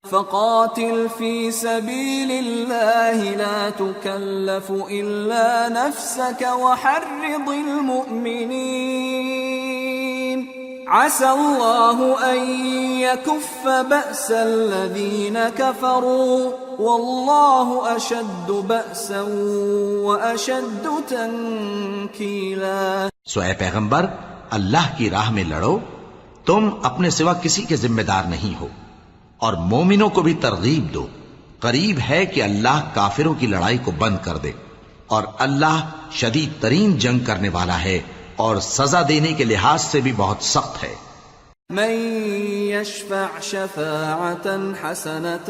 فَقَاتِلْ فِي سَبِيلِ اللَّهِ لَا تُكَلَّفُ إِلَّا نَفْسَكَ وَحَرِّضِ الْمُؤْمِنِينَ عَسَى اللَّهُ أَن يَكُفَّ بَأْسَ الَّذِينَ كَفَرُوا وَاللَّهُ أَشَدُّ بَأْسًا وَأَشَدُّ تَنكِيلًا۔ سو اے پیغمبر، اللہ کی راہ میں لڑو، تم اپنے سوا کسی کے ذمہ دار نہیں ہو، اور مومنوں کو بھی ترغیب دو، قریب ہے کہ اللہ کافروں کی لڑائی کو بند کر دے، اور اللہ شدید ترین جنگ کرنے والا ہے اور سزا دینے کے لحاظ سے بھی بہت سخت ہے۔ من يشفع شفاعة حسنة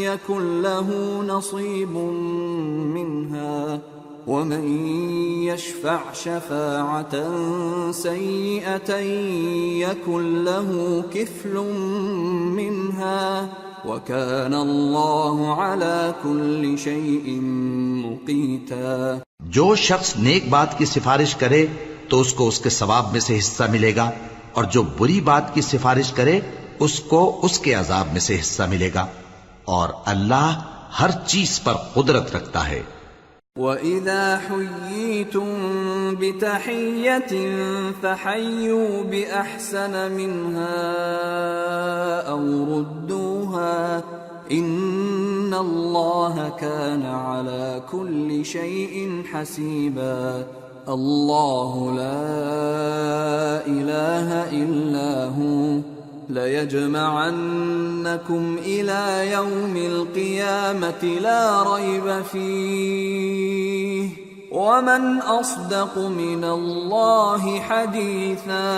يكن له نصيب منها ومن يشفع شفاعة سيئة يكن له كفل منها وكان الله على كل شيء مقيتا۔ جو شخص نیک بات کی سفارش کرے تو اس کو اس کے ثواب میں سے حصہ ملے گا، اور جو بری بات کی سفارش کرے اس کو اس کے عذاب میں سے حصہ ملے گا، اور اللہ ہر چیز پر قدرت رکھتا ہے۔ وَإِذَا حُيِّيتُم بِتَحِيَّةٍ فَحَيُّوا بِأَحْسَنَ مِنْهَا أَوْ رُدُّوهَا إِنَّ اللَّهَ كَانَ عَلَى كُلِّ شَيْءٍ حَسِيبًا۔ اللہ لا الہ الا ہو لَيَجْمَعَنَّكُمْ إِلَى يَوْمِ الْقِيَامَةِ لَا رَيْبَ فِيهِ وَمَنْ أَصْدَقُ مِنَ اللَّهِ حَدِيثًا۔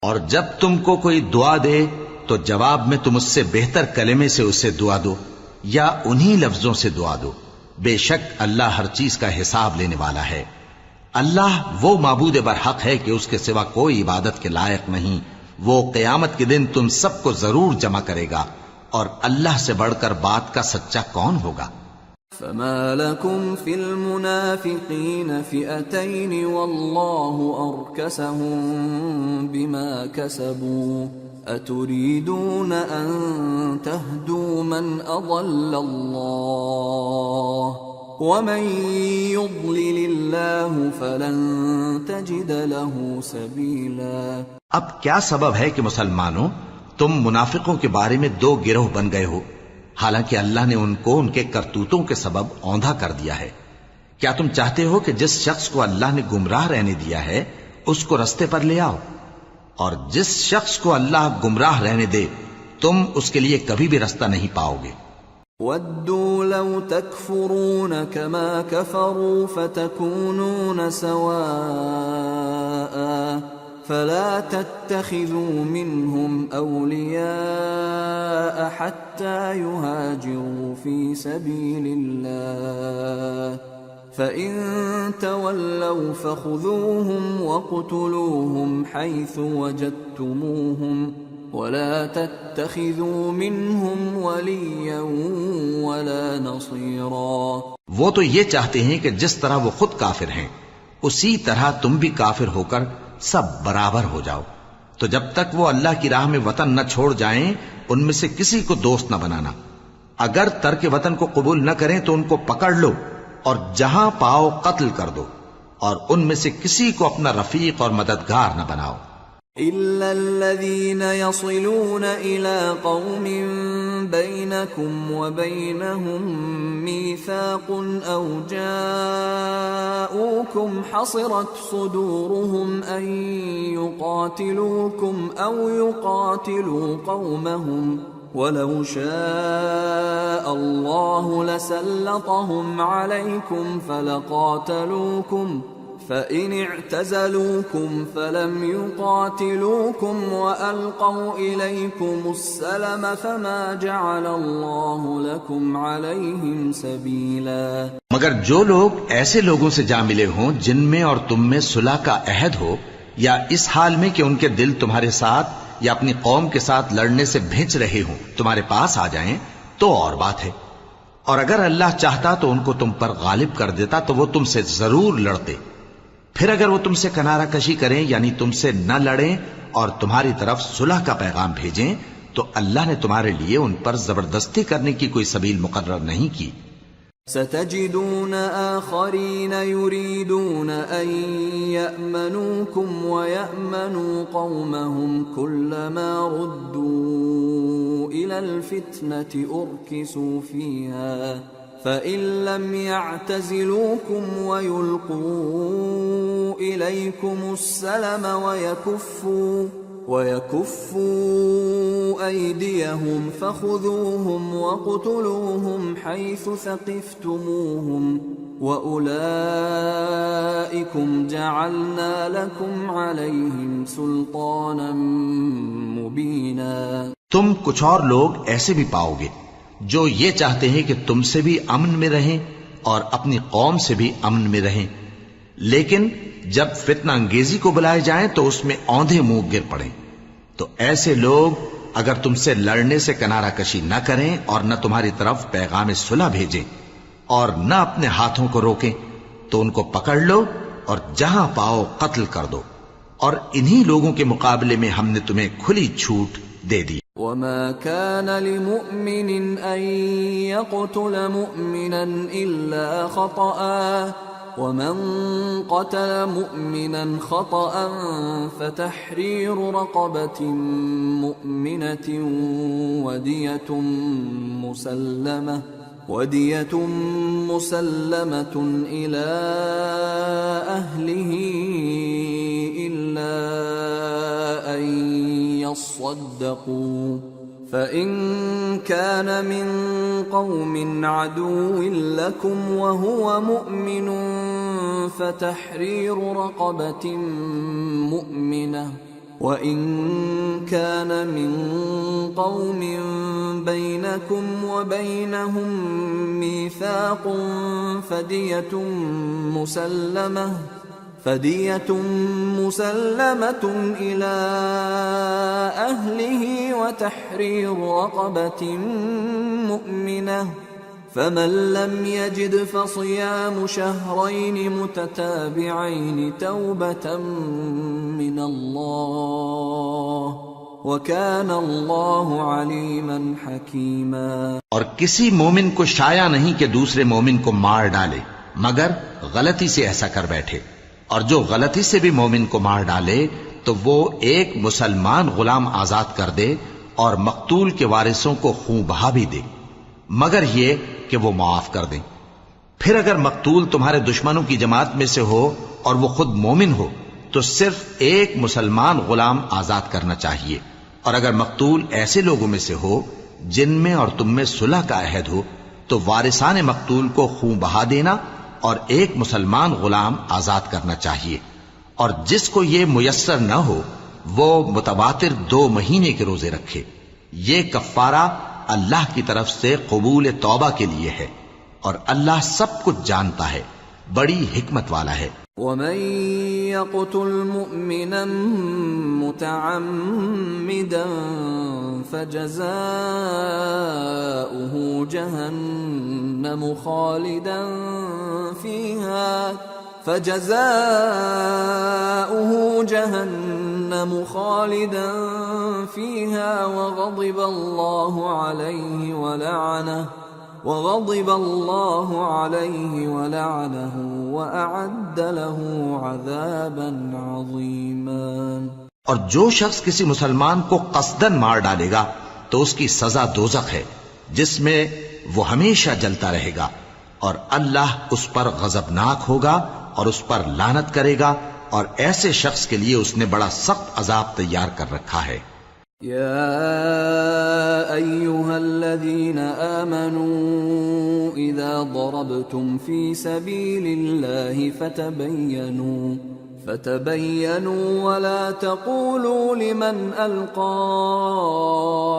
اور جب تم کو کوئی دعا دے تو جواب میں تم اس سے بہتر کلمے سے اسے دعا دو یا انہی لفظوں سے دعا دو، بے شک اللہ ہر چیز کا حساب لینے والا ہے۔ اللہ وہ معبود برحق ہے کہ اس کے سوا کوئی عبادت کے لائق نہیں، وہ قیامت کے دن تم سب کو ضرور جمع کرے گا، اور اللہ سے بڑھ کر بات کا سچا کون ہوگا؟ فما لكم في المنافقين فئتين والله أركسهم بما كسبوا أتريدون أن تهدوا من أضل الله ومن يضلل الله فلن تجد له سبيلا۔ اب کیا سبب ہے کہ مسلمانوں تم منافقوں کے بارے میں دو گروہ بن گئے ہو، حالانکہ اللہ نے ان کو ان کے کرتوتوں کے سبب اوندھا کر دیا ہے؟ کیا تم چاہتے ہو کہ جس شخص کو اللہ نے گمراہ رہنے دیا ہے اس کو رستے پر لے آؤ، اور جس شخص کو اللہ گمراہ رہنے دے تم اس کے لیے کبھی بھی رستہ نہیں پاؤ گے۔ وَدُّوا لَوْ تَكْفُرُونَ كَمَا كَفَرُوا فَتَكُونُونَ سَوَاءً فَلَا تَتَّخِذُوا مِنْهُمْ أَوْلِيَاءَ حَتَّى يُهَاجِرُوا فِي سَبِيلِ اللَّهِ فَإِن تَوَلَّوْا فَخُذُوهُمْ وَاقْتُلُوهُمْ حَيْثُ وَجَدتُّمُوهُمْ وَلَا تَتَّخِذُوا مِنْهُمْ وَلِيًّا وَلَا نَصِيرًا۔ وہ تو یہ چاہتے ہیں کہ جس طرح وہ خود کافر ہیں اسی طرح تم بھی کافر ہو کر سب برابر ہو جاؤ، تو جب تک وہ اللہ کی راہ میں وطن نہ چھوڑ جائیں ان میں سے کسی کو دوست نہ بنانا۔ اگر ترک وطن کو قبول نہ کریں تو ان کو پکڑ لو اور جہاں پاؤ قتل کر دو، اور ان میں سے کسی کو اپنا رفیق اور مددگار نہ بناؤ۔ إِلَّا الَّذِينَ يَصِلُونَ إِلَىٰ قَوْمٍ بَيْنَكُمْ وَبَيْنَهُم مِّيثَاقٌ أَوْ جَاءُوكُمْ حَصِرَتْ صُدُورُهُمْ أَن يُقَاتِلُوكُمْ أَوْ يُقَاتِلُوا قَوْمَهُمْ وَلَوْ شَاءَ اللَّهُ لَسَلَّطَهُمْ عَلَيْكُمْ فَلَقَاتَلُوكُمْ فَإِنِ اعْتَزَلُوكُمْ فَلَمْ يُقَاتِلُوكُمْ وَأَلْقَوْا إِلَيْكُمُ السَّلَمَ فَمَا جَعَلَ اللَّهُ لَكُمْ عَلَيْهِمْ سَبِيلًا۔ مگر جو لوگ ایسے لوگوں سے جا ملے ہوں جن میں اور تم میں صلح کا عہد ہو، یا اس حال میں کہ ان کے دل تمہارے ساتھ یا اپنی قوم کے ساتھ لڑنے سے بھنچ رہے ہوں، تمہارے پاس آ جائیں تو اور بات ہے، اور اگر اللہ چاہتا تو ان کو تم پر غالب کر دیتا تو وہ تم سے ضرور لڑتے۔ پھر اگر وہ تم سے کنارہ کشی کریں یعنی تم سے نہ لڑیں اور تمہاری طرف صلح کا پیغام بھیجیں تو اللہ نے تمہارے لیے ان پر زبردستی کرنے کی کوئی سبیل مقرر نہیں کی۔ ستجدون آخرین یریدون ان یأمنوکم ویأمنوا قومهم كلما ردوا الى الفتنة ارکسوا فیہا فَإِن لَّمْ يَعْتَزِلُوكُمْ وَيُلْقُوا إِلَيْكُمُ السَّلَمَ وَيَكُفُّوا أَيْدِيَهُمْ فَخُذُوهُمْ وَاقْتُلُوهُمْ حَيْثُ ثَقِفْتُمُوهُمْ وَأُولَٰئِكُمْ جَعَلْنَا لَكُمْ عَلَيْهِمْ سُلْطَانًا مُّبِينًا۔ تم کچھ اور لوگ ایسے بھی پاؤ گے جو یہ چاہتے ہیں کہ تم سے بھی امن میں رہیں اور اپنی قوم سے بھی امن میں رہیں، لیکن جب فتنہ انگیزی کو بلائے جائیں تو اس میں اوندھے منہ گر پڑیں۔ تو ایسے لوگ اگر تم سے لڑنے سے کنارہ کشی نہ کریں اور نہ تمہاری طرف پیغام صلح بھیجیں اور نہ اپنے ہاتھوں کو روکیں تو ان کو پکڑ لو اور جہاں پاؤ قتل کر دو، اور انہی لوگوں کے مقابلے میں ہم نے تمہیں کھلی چھوٹ دے دی۔ وَمَا كَانَ لِمُؤْمِنٍ أَن يَقْتُلَ مُؤْمِنًا إِلَّا خَطَأً وَمَن قَتَلَ مُؤْمِنًا خَطَأً فَتَحْرِيرُ رَقَبَةٍ مُؤْمِنَةٍ وَدِيَةٌ وَدِيَةٌ مُّسَلَّمَةٌ إِلَىٰ أَهْلِهِ إِلَّا أَن يَصَّدَّقُوا فَإِن كَانَ مِن قَوْمٍ عَدُوٍّ لَّكُمْ وَهُوَ مُؤْمِنٌ فَتَحْرِيرُ رَقَبَةٍ مُّؤْمِنَةٍ وَإِن كَانَ مِن قَوْمٍ بَيْنَكُمْ وَبَيْنَهُم مِّيثَاقٌ فَدِيَةٌ مُّسَلَّمَةٌ إِلَىٰ أَهْلِهِ وَتَحْرِيرُ رَقَبَةٍ مُّؤْمِنَةٍ فَمَن لَّمْ يَجِدْ فَصِيَامُ شَهْرَيْنِ مُتَتَابِعَيْنِ تَوْبَةً مِّنَ اللَّهِ وَكَانَ اللَّهُ عَلِيمًا حَكِيمًا۔ اور کسی مومن کو شایع نہیں کہ دوسرے مومن کو مار ڈالے مگر غلطی سے ایسا کر بیٹھے، اور جو غلطی سے بھی مومن کو مار ڈالے تو وہ ایک مسلمان غلام آزاد کر دے اور مقتول کے وارثوں کو خون بہا بھی دے، مگر یہ کہ وہ معاف کر دیں۔ پھر اگر مقتول تمہارے دشمنوں کی جماعت میں سے ہو اور وہ خود مومن ہو تو صرف ایک مسلمان غلام آزاد کرنا چاہیے، اور اگر مقتول ایسے لوگوں میں سے ہو جن میں اور تم میں صلح کا عہد ہو تو وارثان مقتول کو خون بہا دینا اور ایک مسلمان غلام آزاد کرنا چاہیے، اور جس کو یہ میسر نہ ہو وہ متواتر 2 مہینے کے روزے رکھے۔ یہ کفارہ اللہ کی طرف سے قبول توبہ کے لیے ہے، اور اللہ سب کچھ جانتا ہے، بڑی حکمت والا ہے۔ وَمَن يَقْتُلْ مُؤْمِنًا مُّتَعَمِّدًا فَجَزَاؤُهُ جَهَنَّمُ خَالِدًا فِيهَا وَغَضِبَ اللَّهُ عَلَيْهِ وَلَعَنَهُ وَأَعَدَّ لَهُ عَذَابًا عَظِيمًا۔ اور جو شخص کسی مسلمان کو قصدن مار ڈالے گا تو اس کی سزا دوزخ ہے، جس میں وہ ہمیشہ جلتا رہے گا، اور اللہ اس پر غضبناک ہوگا اور اس پر لعنت کرے گا، اور ایسے شخص کے لیے اس نے بڑا سخت عذاب تیار کر رکھا ہے۔ يا أيها الذين آمنوا إذا ضربتم في سبيل الله فتبينوا ولا تقولوا لمن ألقى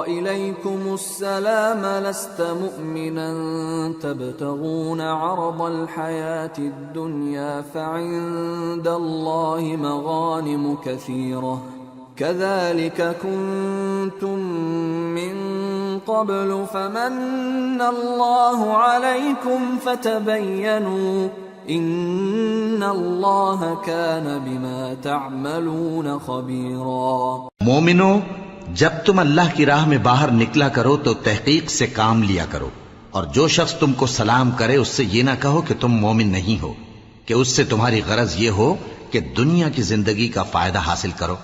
إليكم السلام لست مؤمنا تبتغون عرض الحياة الدنيا فعند الله مغانم كثيرة كذلك كنتم من قبل فمن الله عليكم فتبينوا ان اللہ کان بما تعملون خبیرا۔ مومنو، جب تم اللہ کی راہ میں باہر نکلا کرو تو تحقیق سے کام لیا کرو، اور جو شخص تم کو سلام کرے اس سے یہ نہ کہو کہ تم مومن نہیں ہو، کہ اس سے تمہاری غرض یہ ہو کہ دنیا کی زندگی کا فائدہ حاصل کرو۔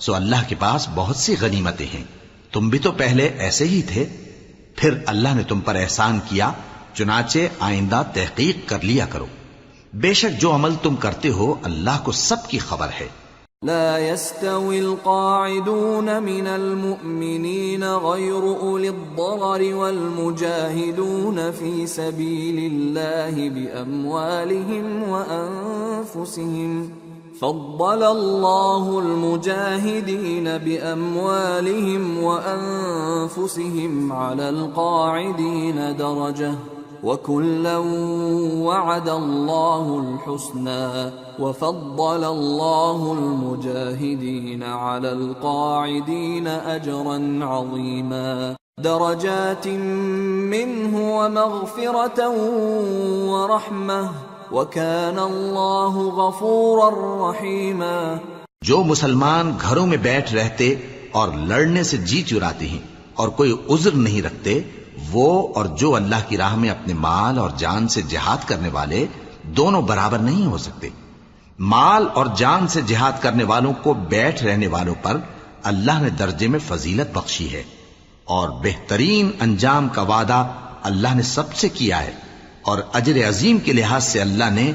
سو اللہ کے پاس بہت سی غنیمتیں ہیں، تم بھی تو پہلے ایسے ہی تھے، پھر اللہ نے تم پر احسان کیا، چنانچہ آئندہ تحقیق کر لیا کرو۔ بے شک جو عمل تم کرتے ہو اللہ کو سب کی خبر ہے۔ لا يستوي القاعدون من المؤمنين غير أولي الضرر والمجاهدون في سبيل الله بأموالهم وأنفسهم فضل الله المجاهدين بأموالهم وأنفسهم على القاعدين درجة وَكُلًّا وَعَدَ اللَّهُ الْحُسْنَى وَفَضَّلَ اللَّهُ الْمُجَاهِدِينَ عَلَى الْقَاعِدِينَ أَجْرًا عَظِيمًا دَرَجَاتٍ مِّنْهُ وَمَغْفِرَةً وَرَحْمَةً وَكَانَ اللَّهُ غَفُورًا رَّحِيمًا۔ جو مسلمان گھروں میں بیٹھ رہتے اور لڑنے سے جی چراتے ہیں اور کوئی عذر نہیں رکھتے، وہ اور جو اللہ کی راہ میں اپنے مال اور جان سے جہاد کرنے والے دونوں برابر نہیں ہو سکتے۔ مال اور جان سے جہاد کرنے والوں کو بیٹھ رہنے والوں پر اللہ نے درجے میں فضیلت بخشی ہے، اور بہترین انجام کا وعدہ اللہ نے سب سے کیا ہے، اور اجر عظیم کے لحاظ سے اللہ نے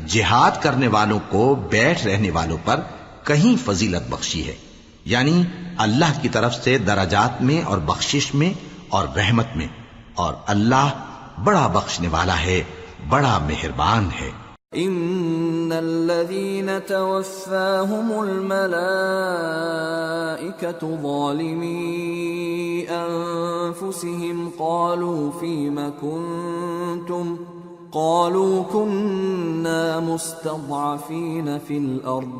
جہاد کرنے والوں کو بیٹھ رہنے والوں پر کہیں فضیلت بخشی ہے، یعنی اللہ کی طرف سے درجات میں اور بخشش میں اور رحمت میں، اور اللہ بڑا بخشنے والا ہے، بڑا مہربان ہے۔ ان الذين توفاهم الملائكة ظالمي انفسهم قالوا فيم كنتم قالوا كنا مستضعفين في الارض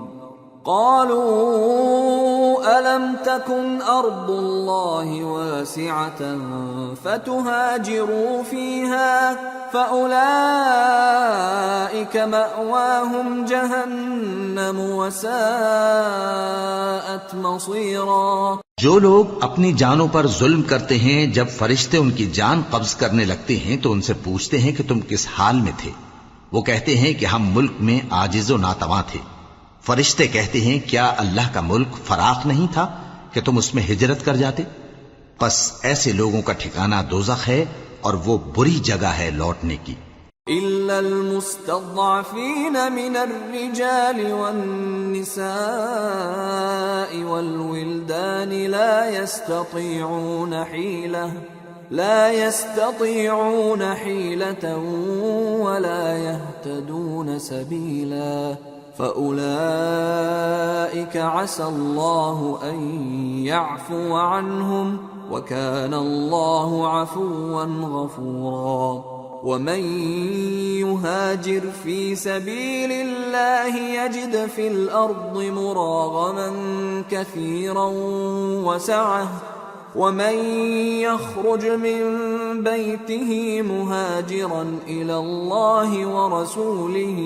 قالوا ألم تكن أرض الله واسعة فتهاجروا فيها فأولئك مأواهم جهنم وساءت مصيرا۔ جو لوگ اپنی جانوں پر ظلم کرتے ہیں، جب فرشتے ان کی جان قبض کرنے لگتے ہیں تو ان سے پوچھتے ہیں کہ تم کس حال میں تھے؟ وہ کہتے ہیں کہ ہم ملک میں عاجز و ناتواں تھے۔ فرشتے کہتے ہیں کیا اللہ کا ملک فراخ نہیں تھا کہ تم اس میں ہجرت کر جاتے؟ پس ایسے لوگوں کا ٹھکانہ دوزخ ہے، اور وہ بری جگہ ہے لوٹنے کی۔ إلا المستضعفين من الرجال والنساء والولدان لا يستطيعون حيلة ولا يهتدون سبيلا فأولئك عسى الله أن يعفو عنهم وكان الله عفوا غفورا۔ ومن يهاجر في سبيل الله يجد في الأرض مراغما كثيرا وسعة ومن يخرج من بيته مهاجرا إلى الله ورسوله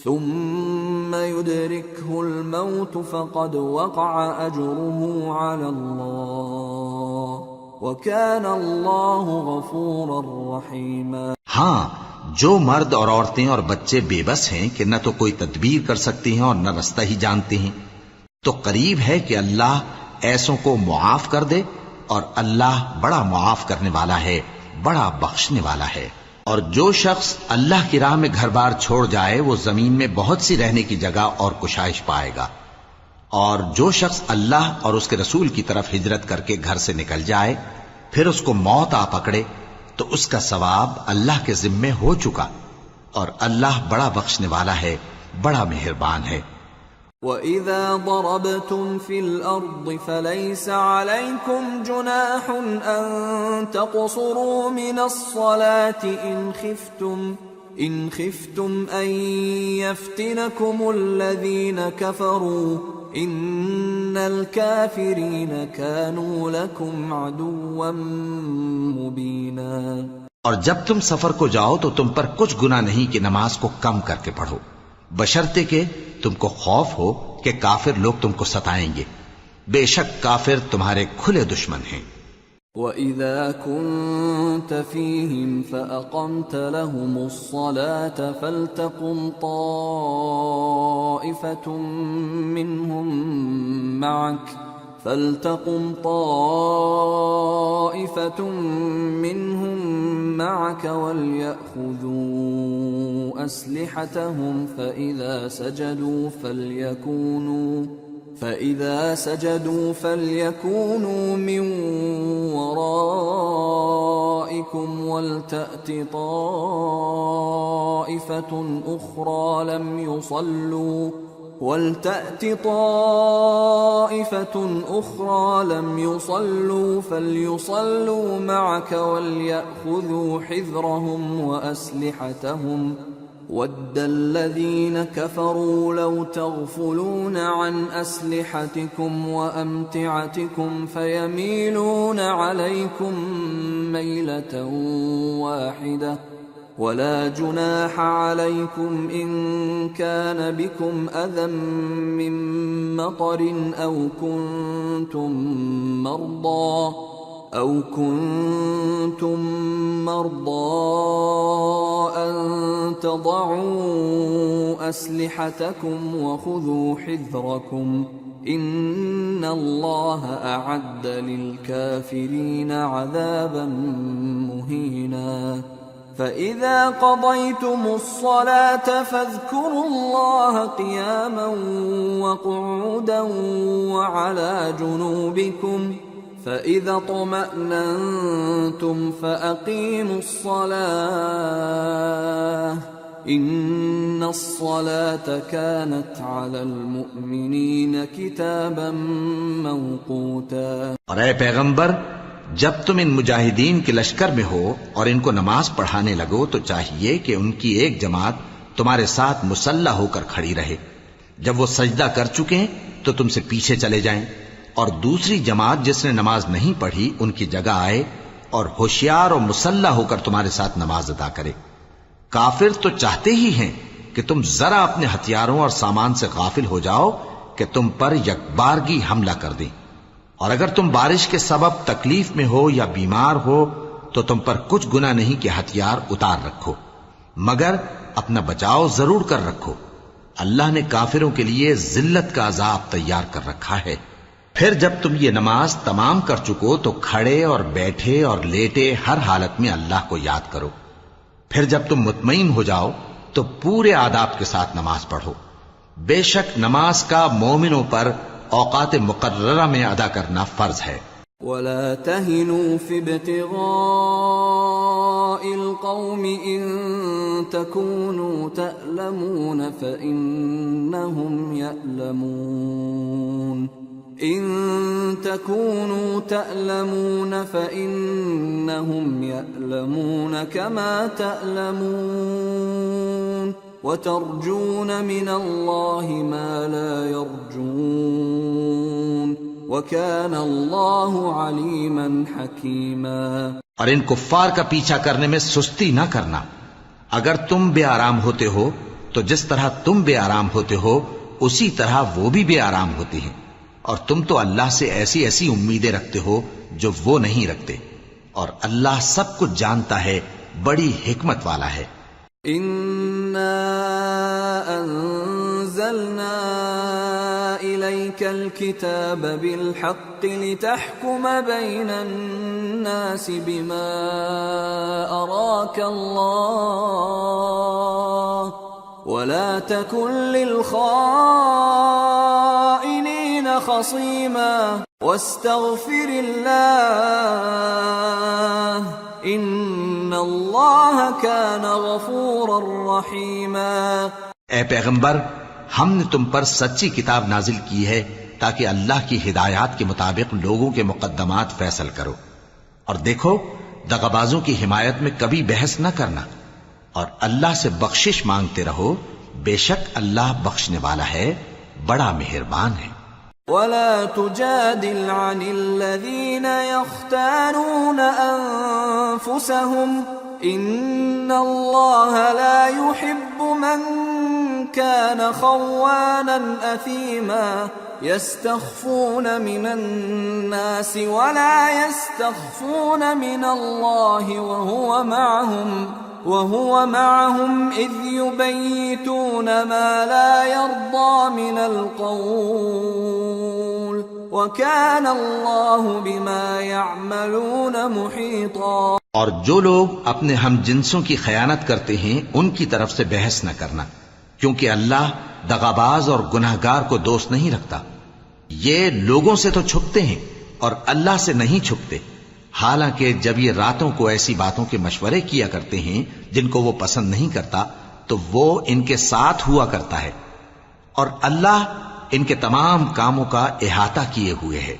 ثم يدركه الموت فقد وقع أجره على الله وكان الله غفورا رحيما۔ ہاں، جو مرد اور عورتیں اور بچے بے بس ہیں کہ نہ تو کوئی تدبیر کر سکتے ہیں اور نہ رستہ ہی جانتے ہیں، تو قریب ہے کہ اللہ ایسوں کو معاف کر دے، اور اللہ بڑا معاف کرنے والا ہے، بڑا بخشنے والا ہے۔ اور جو شخص اللہ کی راہ میں گھر بار چھوڑ جائے وہ زمین میں بہت سی رہنے کی جگہ اور کشائش پائے گا، اور جو شخص اللہ اور اس کے رسول کی طرف ہجرت کر کے گھر سے نکل جائے پھر اس کو موت آ پکڑے تو اس کا ثواب اللہ کے ذمے ہو چکا، اور اللہ بڑا بخشنے والا ہے، بڑا مہربان ہے۔ وَإِذَا ضَرَبْتُمْ فِي الْأَرْضِ فَلَيْسَ عَلَيْكُمْ جُنَاحٌ أَن تَقْصُرُوا مِنَ الصَّلَاةِ إِنْ خِفْتُمْ أَن يَفْتِنَكُمُ الَّذِينَ كَفَرُوا إِنَّ الْكَافِرِينَ كَانُوا لَكُمْ عَدُوًّا مُبِينًا۔ اور جب تم سفر کو جاؤ تو تم پر کچھ گناہ نہیں کہ نماز کو کم کر کے پڑھو، بشرطے کہ تم کو خوف ہو کہ کافر لوگ تم کو ستائیں گے، بے شک کافر تمہارے کھلے دشمن ہیں۔ وَإِذَا كُنْتَ فِيهِمْ فَأَقَمْتَ لَهُمُ الصَّلَاةَ فَلْتَقُمْ طَائِفَةٌ منهم معك وليأخذوا أسلحتهم فإذا سجدوا فليكونوا من ورائكم ولتأت طائفة أخرى لم يصلوا فليصلوا معك وليأخذوا حذرهم وأسلحتهم وَدَّ الَّذِينَ كَفَرُوا لَوْ تَغْفُلُونَ عَنْ أَسْلِحَتِكُمْ وَأَمْتِعَتِكُمْ فَيَمِيلُونَ عَلَيْكُمْ مَيْلَةً وَاحِدَةً وَلَا جُنَاحَ عَلَيْكُمْ إِن كَانَ بِكُمْ أَذًى مِّن مَّطَرٍ أَوْ كُنتُم مَّرْضَىٰ أَن تَضَعُوا أَسْلِحَتَكُمْ وَخُذُوا حِذْرَكُمْ إن الله أعد للكافرين عذابا مهينا فإذا قضيتم الصلاة فاذكروا الله قياما وقعودا وعلى جنوبكم فإذا اطمأننتم فأقيموا الصلاة إن الصلاة كانت على المؤمنين كتابا موقوتا۔ اور اے پیغمبر، جب تم ان مجاہدین کے لشکر میں ہو اور ان کو نماز پڑھانے لگو تو چاہیے کہ ان کی ایک جماعت تمہارے ساتھ مسلح ہو کر کھڑی رہے، جب وہ سجدہ کر چکیں تو تم سے پیچھے چلے جائیں، اور دوسری جماعت جس نے نماز نہیں پڑھی ان کی جگہ آئے اور ہوشیار اور مسلح ہو کر تمہارے ساتھ نماز ادا کرے۔ کافر تو چاہتے ہی ہیں کہ تم ذرا اپنے ہتھیاروں اور سامان سے غافل ہو جاؤ کہ تم پر یکبارگی حملہ کر دیں، اور اگر تم بارش کے سبب تکلیف میں ہو یا بیمار ہو تو تم پر کچھ گناہ نہیں کہ ہتھیار اتار رکھو، مگر اپنا بچاؤ ضرور کر رکھو۔ اللہ نے کافروں کے لیے ذلت کا عذاب تیار کر رکھا ہے۔ پھر جب تم یہ نماز تمام کر چکو تو کھڑے اور بیٹھے اور لیٹے ہر حالت میں اللہ کو یاد کرو۔ پھر جب تم مطمئن ہو جاؤ تو پورے آداب کے ساتھ نماز پڑھو۔ بے شک نماز کا مومنوں پر اوقات مقررہ میں ادا کرنا فرض ہے۔ ولا تهنوا في ابتغاء القوم إن تكونوا تألمون فإنهم يألمون إن تكونوا تألمون فإنهم يألمون كما تألمون وترجون من الله ما لا يرجون وَكَانَ اللَّهُ عَلِيمًا حَكِيمًا۔ اور ان کفار کا پیچھا کرنے میں سستی نہ کرنا۔ اگر تم بے آرام ہوتے ہو تو جس طرح تم بے آرام ہوتے ہو اسی طرح وہ بھی بے آرام ہوتے ہیں، اور تم تو اللہ سے ایسی ایسی امیدیں رکھتے ہو جو وہ نہیں رکھتے، اور اللہ سب کچھ جانتا ہے، بڑی حکمت والا ہے۔ إِنَّا أَنزَلْنَا إِلَيْكَ الْكِتَابَ بِالْحَقِّ لِتَحْكُمَ بَيْنَ النَّاسِ بِمَا أَرَاكَ اللَّهُ وَلَا تَكُنْ لِلْخَائِنِينَ خَصِيمًا وَاسْتَغْفِرِ اللَّهَ إِنَّ اللَّهَ كَانَ غَفُورًا رَحِيمًا۔ اے پیغمبر، ہم نے تم پر سچی کتاب نازل کی ہے تاکہ اللہ کی ہدایات کے مطابق لوگوں کے مقدمات فیصل کرو، اور دیکھو دغابازوں کی حمایت میں کبھی بحث نہ کرنا، اور اللہ سے بخشش مانگتے رہو، بے شک اللہ بخشنے والا ہے، بڑا مہربان ہے۔ وَلَا تُجَادِلْ عَنِ الَّذِينَ يَخْتَانُونَ أَنفُسَهُمْ إِنَّ اللَّهَ لَا يُحِبُّ مَنْ كَانَ خَوَّانًا أَثِيمًا يَسْتَخْفُونَ مِنَ النَّاسِ وَلَا يَسْتَخْفُونَ مِنَ اللَّهِ وَهُوَ مَعَهُمْ إِذْ يُبَيِّتُونَ مَا لَا يَرْضَى مِنَ الْقَوْلِ وَكَانَ اللَّهُ بِمَا يَعْمَلُونَ مُحِيطًا۔ اور جو لوگ اپنے ہم جنسوں کی خیانت کرتے ہیں ان کی طرف سے بحث نہ کرنا، کیونکہ اللہ دغاباز اور گناہگار کو دوست نہیں رکھتا۔ یہ لوگوں سے تو چھپتے ہیں اور اللہ سے نہیں چھپتے، حالانکہ جب یہ راتوں کو ایسی باتوں کے مشورے کیا کرتے ہیں جن کو وہ پسند نہیں کرتا تو وہ ان کے ساتھ ہوا کرتا ہے، اور اللہ ان کے تمام کاموں کا احاطہ کیے ہوئے ہے۔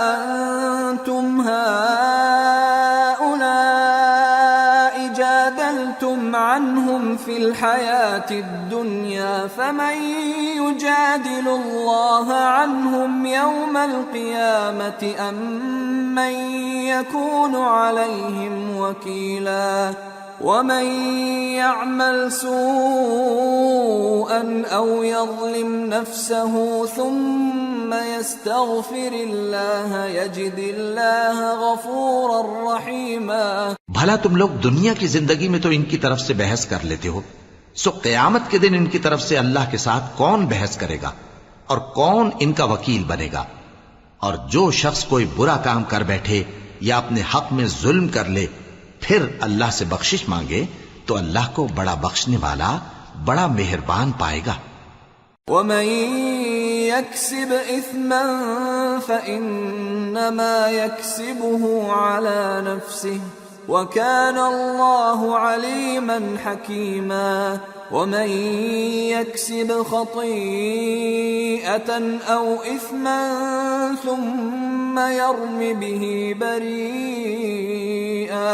أَنْتُمْ هَؤُلَاءِ جَادَلْتُمْ عَنْهُمْ فِي الْحَيَاةِ الدُّنْيَا فَمَنْ يُجَادِلُ اللَّهَ عَنْهُمْ يَوْمَ الْقِيَامَةِ أَمْ مَنْ يَكُونُ عَلَيْهِمْ وَكِيلًا وَمَنْ يَعْمَلْ سُوءًا أَوْ يَظْلِمْ نَفْسَهُ ثُمَّ يَسْتَغْفِرِ اللَّهَ يَجِدِ اللَّهَ غَفُورًا رَحِيمًا۔ بھلا تم لوگ دنیا کی زندگی میں تو ان کی طرف سے بحث کر لیتے ہو، سو قیامت کے دن ان کی طرف سے اللہ کے ساتھ کون بحث کرے گا اور کون ان کا وکیل بنے گا؟ اور جو شخص کوئی برا کام کر بیٹھے یا اپنے حق میں ظلم کر لے پھر اللہ سے بخشش مانگے تو اللہ کو بڑا بخشنے والا بڑا مہربان پائے گا۔ ومن يكسب إثما فإنما يكسبه على نفسه وكان الله عليما حكيما ومن يكسب خطيئة أو إثما ثم يرم به بريئا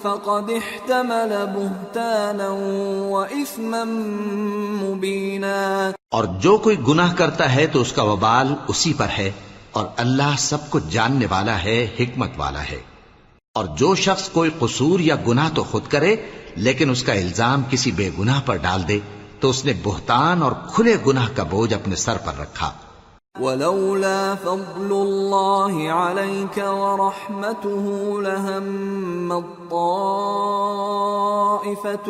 فقد احتمل بهتانا وإثما مبينا۔ اور جو کوئی گناہ کرتا ہے تو اس کا وبال اسی پر ہے، اور اللہ سب کچھ جاننے والا ہے، حکمت والا ہے۔ اور جو شخص کوئی قصور یا گناہ تو خود کرے لیکن اس کا الزام کسی بے گناہ پر ڈال دے تو اس نے بہتان اور کھلے گناہ کا بوجھ اپنے سر پر رکھا۔ ولولا فضل الله عليك ورحمته لهم طائفة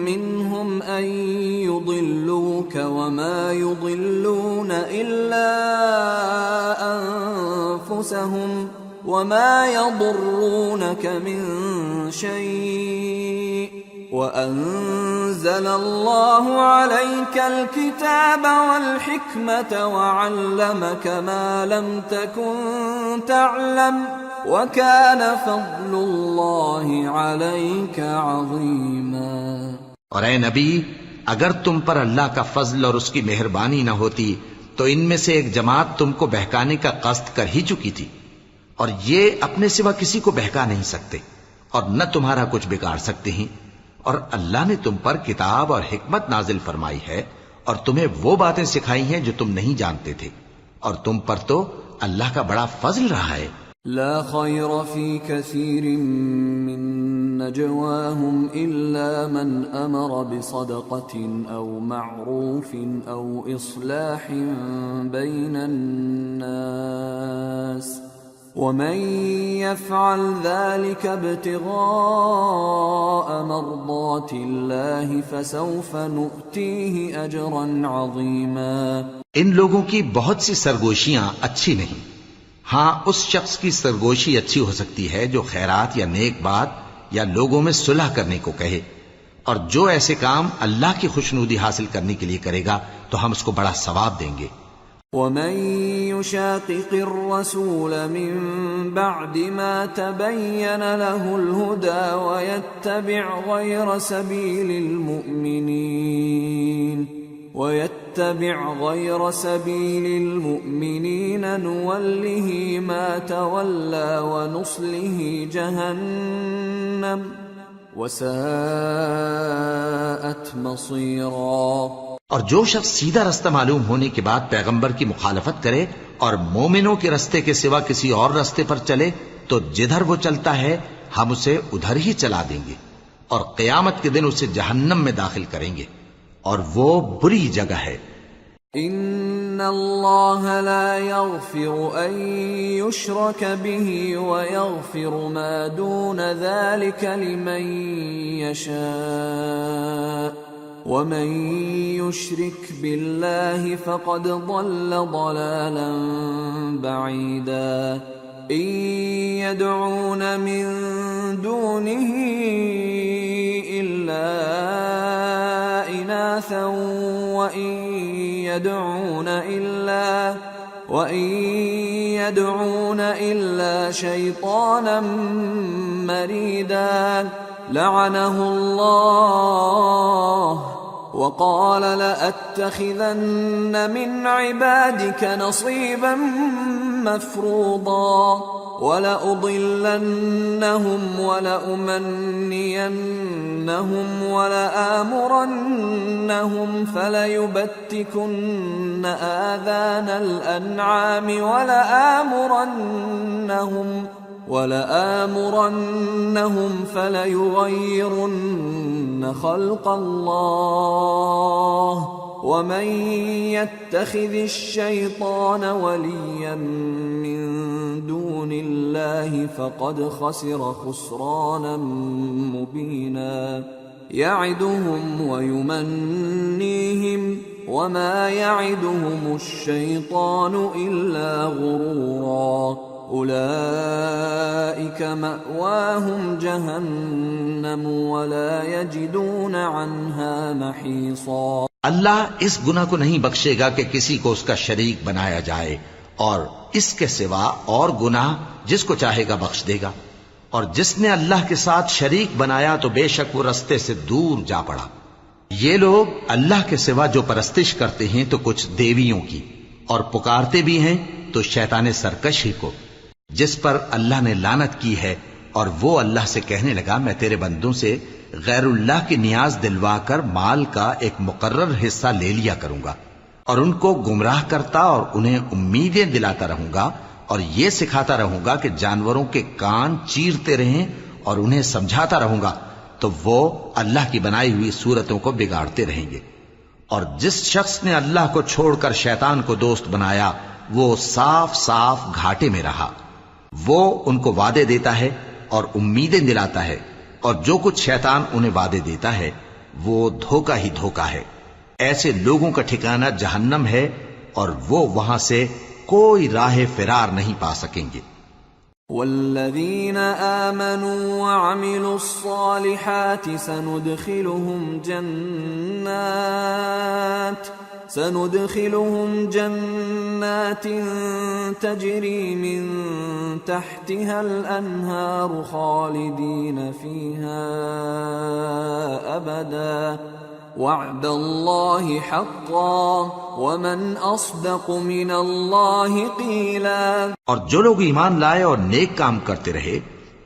منهم أن يضلوك وما يضلون إلا أنفسهم وما يضرونك من شيء وأنزل الله عليك الكتاب والحكمة وعلمك ما لم تكن تعلم وكان فضل الله عليك عظيما۔ اور اے نبی، اگر تم پر اللہ کا فضل اور اس کی مہربانی نہ ہوتی تو ان میں سے ایک جماعت تم کو بہکانے کا قصد کر ہی چکی تھی، اور یہ اپنے سوا کسی کو بہکا نہیں سکتے اور نہ تمہارا کچھ بگاڑ سکتے ہیں۔ اور اللہ نے تم پر کتاب اور حکمت نازل فرمائی ہے اور تمہیں وہ باتیں سکھائی ہیں جو تم نہیں جانتے تھے، اور تم پر تو اللہ کا بڑا فضل رہا ہے۔ لا خير في كثير من نجواهم إلا من أمر بصدقة أو معروف أو إصلاح بين الناس ومن يفعل ذلك ابتغاء مرضات الله فسوف نؤتيه أجرا عظيما۔ ان لوگوں کی بہت سی سرگوشیاں اچھی نہیں، ہاں اس شخص کی سرگوشی اچھی ہو سکتی ہے جو خیرات یا نیک بات یا لوگوں میں صلح کرنے کو کہے، اور جو ایسے کام اللہ کی خوشنودی حاصل کرنے کے لیے کرے گا تو ہم اس کو بڑا ثواب دیں گے۔ ومن يشاقق الرسول من بعد ما تبين له الهدى ويتبع غير سبيل المؤمنين نوله ما تولى ونصله جهنم وساءت مصيرا۔ اور جو شخص سیدھا رستہ معلوم ہونے کے بعد پیغمبر کی مخالفت کرے اور مومنوں کے رستے کے سوا کسی اور رستے پر چلے تو جدھر وہ چلتا ہے ہم اسے ادھر ہی چلا دیں گے، اور قیامت کے دن اسے جہنم میں داخل کریں گے، اور وہ بری جگہ ہے۔ ان اللہ لا يغفر ان يشرك به ويغفر ما دون ذلك لمن يشاء ومن يشرك بالله فقد ضل ضلالا بعيدا۔ ان يدعون من دونه الا اناثا وان يدعون الا شيطانا مريدا لعنه الله وقال لأتخذن من عبادك نصيبا مفروضا ولأضلنهم ولأمنينهم ولآمرنهم فليبتكن آذان الأنعام ولآمرنهم فليغيرن خلق الله ومن يتخذ الشيطان وليا من دون الله فقد خسر خسرانا مبينا يعدهم ويمنيهم وما يعدهم الشيطان إلا غرورا أولئك مأواهم جهنم ولا يجدون عنها محيصا۔ اللہ اس گناہ کو نہیں بخشے گا کہ کسی کو اس کا شریک بنایا جائے، اور اس کے سوا اور گناہ جس کو چاہے گا بخش دے گا، اور جس نے اللہ کے ساتھ شریک بنایا تو بے شک وہ رستے سے دور جا پڑا۔ یہ لوگ اللہ کے سوا جو پرستش کرتے ہیں تو کچھ دیویوں کی، اور پکارتے بھی ہیں تو شیطان سرکش ہی کو، جس پر اللہ نے لعنت کی ہے، اور وہ اللہ سے کہنے لگا میں تیرے بندوں سے غیر اللہ کی نیاز دلوا کر مال کا ایک مقرر حصہ لے لیا کروں گا، اور ان کو گمراہ کرتا اور انہیں امیدیں دلاتا رہوں گا، اور یہ سکھاتا رہوں گا کہ جانوروں کے کان چیرتے رہیں، اور انہیں سمجھاتا رہوں گا، تو وہ اللہ کی بنائی ہوئی صورتوں کو بگاڑتے رہیں گے۔ اور جس شخص نے اللہ کو چھوڑ کر شیطان کو دوست بنایا وہ صاف صاف گھاٹے میں رہا۔ وہ ان کو وعدے دیتا ہے اور امیدیں دلاتا ہے، اور جو کچھ شیطان انہیں وعدے دیتا ہے وہ دھوکہ ہی دھوکہ ہے۔ ایسے لوگوں کا ٹھکانہ جہنم ہے، اور وہ وہاں سے کوئی راہ فرار نہیں پا سکیں گے۔ والذین آمنوا وعملوا الصالحات سندخلهم جنات تجری من تحتها الانہار خالدین فیہا ابدا وعد اللہ حقا ومن اصدق من اللہ قیلا۔ اور جو لوگ ایمان لائے اور نیک کام کرتے رہے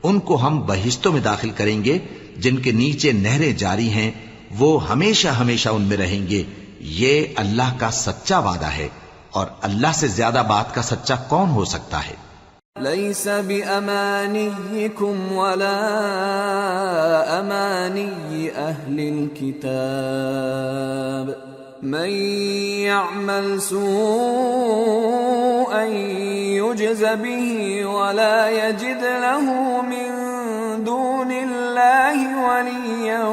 ان کو ہم بہشتوں میں داخل کریں گے جن کے نیچے نہریں جاری ہیں، وہ ہمیشہ ہمیشہ ان میں رہیں گے۔ یہ اللہ کا سچا وعدہ ہے، اور اللہ سے زیادہ بات کا سچا کون ہو سکتا ہے؟ لیس بأمانیکم ولا امانی اہل الكتاب من يعمل سوءا يجز به ولا يجد له من دون الله وليا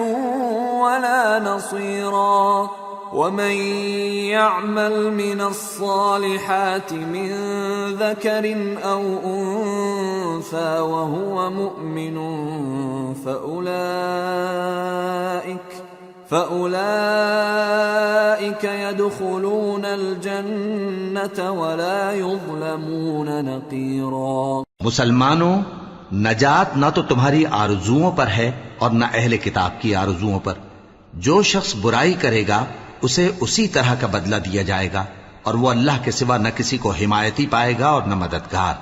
ولا نصيرا ومن يعمل من الصالحات من ذكر أو أنثى وهو مؤمن فأولئك يدخلون الجنة ولا يظلمون نقيرا۔ مسلمانوں، نجات نہ تو تمہاری آرزوؤں پر ہے اور نہ اہل کتاب کی آرزوؤں پر۔ جو شخص برائی کرے گا اسے اسی طرح کا بدلہ دیا جائے گا، اور وہ اللہ کے سوا نہ کسی کو حمایتی پائے گا اور نہ مددگار۔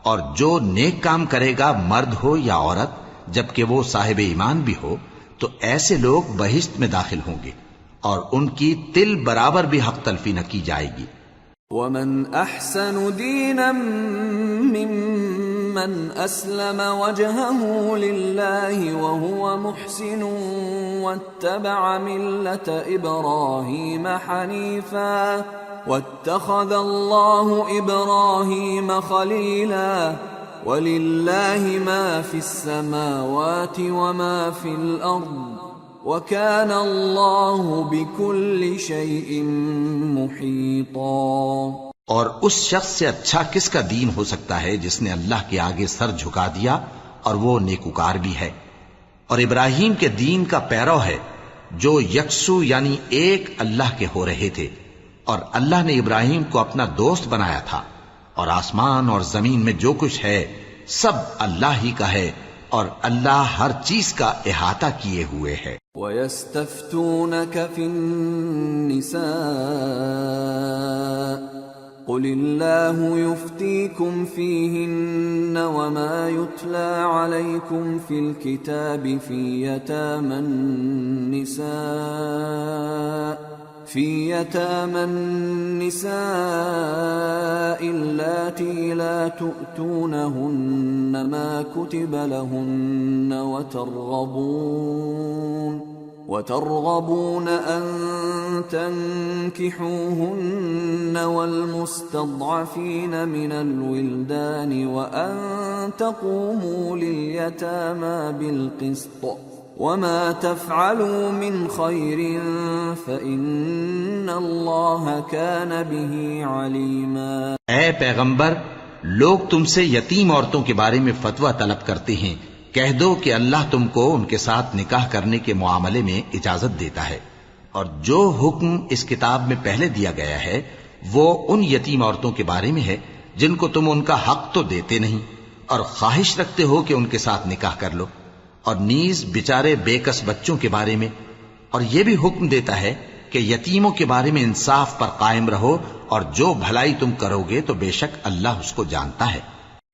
اور جو نیک کام کرے گا مرد ہو یا عورت جبکہ وہ صاحب ایمان بھی ہو تو ایسے لوگ بہشت میں داخل ہوں گے، اور ان کی تل برابر بھی حق تلفی نہ کی جائے گی۔ ومن احسن دینا ممن اسلم وجهه لله وهو محسن واتبع ملة ابراهيم حنيفا واتخذ الله ابراهيم خليلا ولله ما في السماوات وما في الارض وَكَانَ اللَّهُ بِكُلِّ شَيْءٍ مُحِيطًا۔ اور اس شخص سے اچھا کس کا دین ہو سکتا ہے جس نے اللہ کے آگے سر جھکا دیا اور وہ نیکوکار بھی ہے، اور ابراہیم کے دین کا پیرو ہے جو یکسو یعنی ایک اللہ کے ہو رہے تھے، اور اللہ نے ابراہیم کو اپنا دوست بنایا تھا، اور آسمان اور زمین میں جو کچھ ہے سب اللہ ہی کا ہے، اور اللہ ہر چیز کا احاطہ کیے ہوئے ہے۔ وَيَسْتَفْتُونَكَ فِي النِّسَاءِ قُلِ اللَّهُ يُفْتِيكُمْ فِيهِنَّ وَمَا يُتْلَى عَلَيْكُمْ فِي الْكِتَابِ فِي يَتَامَى النِّسَاءِ اللَّاتِي لَا تُؤْتُونَهُنَّ مَا كُتِبَ لَهُنَّ وترغبون أن تنكحوهن والمستضعفين من الولدان وأن تقوموا لليتامى بالقسط وما تفعلوا من خير فإن الله كان به عليما. اے پیغمبر، لوگ تم سے یتیم عورتوں کے بارے میں فتویٰ طلب کرتے ہیں. کہہ دو کہ اللہ تم کو ان کے ساتھ نکاح کرنے کے معاملے میں اجازت دیتا ہے، اور جو حکم اس کتاب میں پہلے دیا گیا ہے وہ ان یتیم عورتوں کے بارے میں ہے جن کو تم ان کا حق تو دیتے نہیں اور خواہش رکھتے ہو کہ ان کے ساتھ نکاح کر لو، اور نیز بیچارے بے کس بچوں کے بارے میں، اور یہ بھی حکم دیتا ہے کہ یتیموں کے بارے میں انصاف پر قائم رہو، اور جو بھلائی تم کرو گے تو بے شک اللہ اس کو جانتا ہے.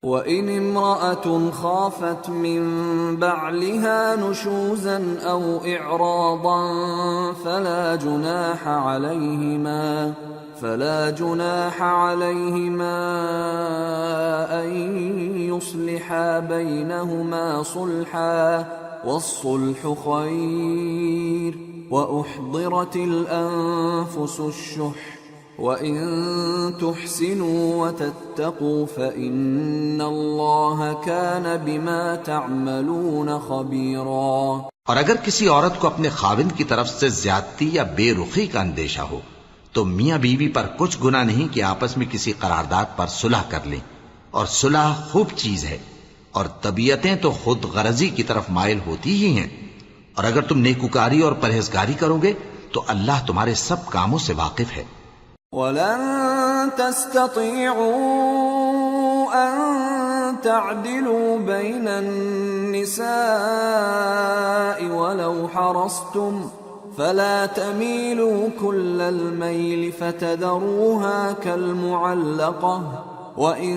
وَإِنِ امْرَأَةٌ خَافَتْ مِنْ بَعْلِهَا نُشُوزًا أَوْ إِعْرَاضًا فَلَا جُنَاحَ عَلَيْهِمَا أَنْ يُصْلِحَا بَيْنَهُمَا صُلْحًا وَالصُّلْحُ خَيْرٌ وَأُحْضِرَتِ الْأَنفُسُ الشُّحَّ وَإِن تُحْسِنُوا وَتَتَّقُوا فَإِنَّ اللَّهَ كَانَ بِمَا تَعْمَلُونَ خَبِيرًا. اور اگر کسی عورت کو اپنے خاوند کی طرف سے زیادتی یا بے رخی کا اندیشہ ہو تو میاں بیوی پر کچھ گناہ نہیں کہ آپس میں کسی قرارداد پر صلح کر لیں، اور صلح خوب چیز ہے، اور طبیعتیں تو خود غرضی کی طرف مائل ہوتی ہی ہیں. اور اگر تم نیکوکاری اور پرہیزگاری کرو گے تو اللہ تمہارے سب کاموں سے واقف ہے. وَلَن تَسْتَطِيعُوا أَن تَعْدِلُوا بَيْنَ النِّسَاءِ وَلَوْ حَرَصْتُمْ فَلَا تَمِيلُوا كُلَّ الْمَيْلِ فَتَذَرُوهَا كَالْمُعَلَّقَةِ وَإِن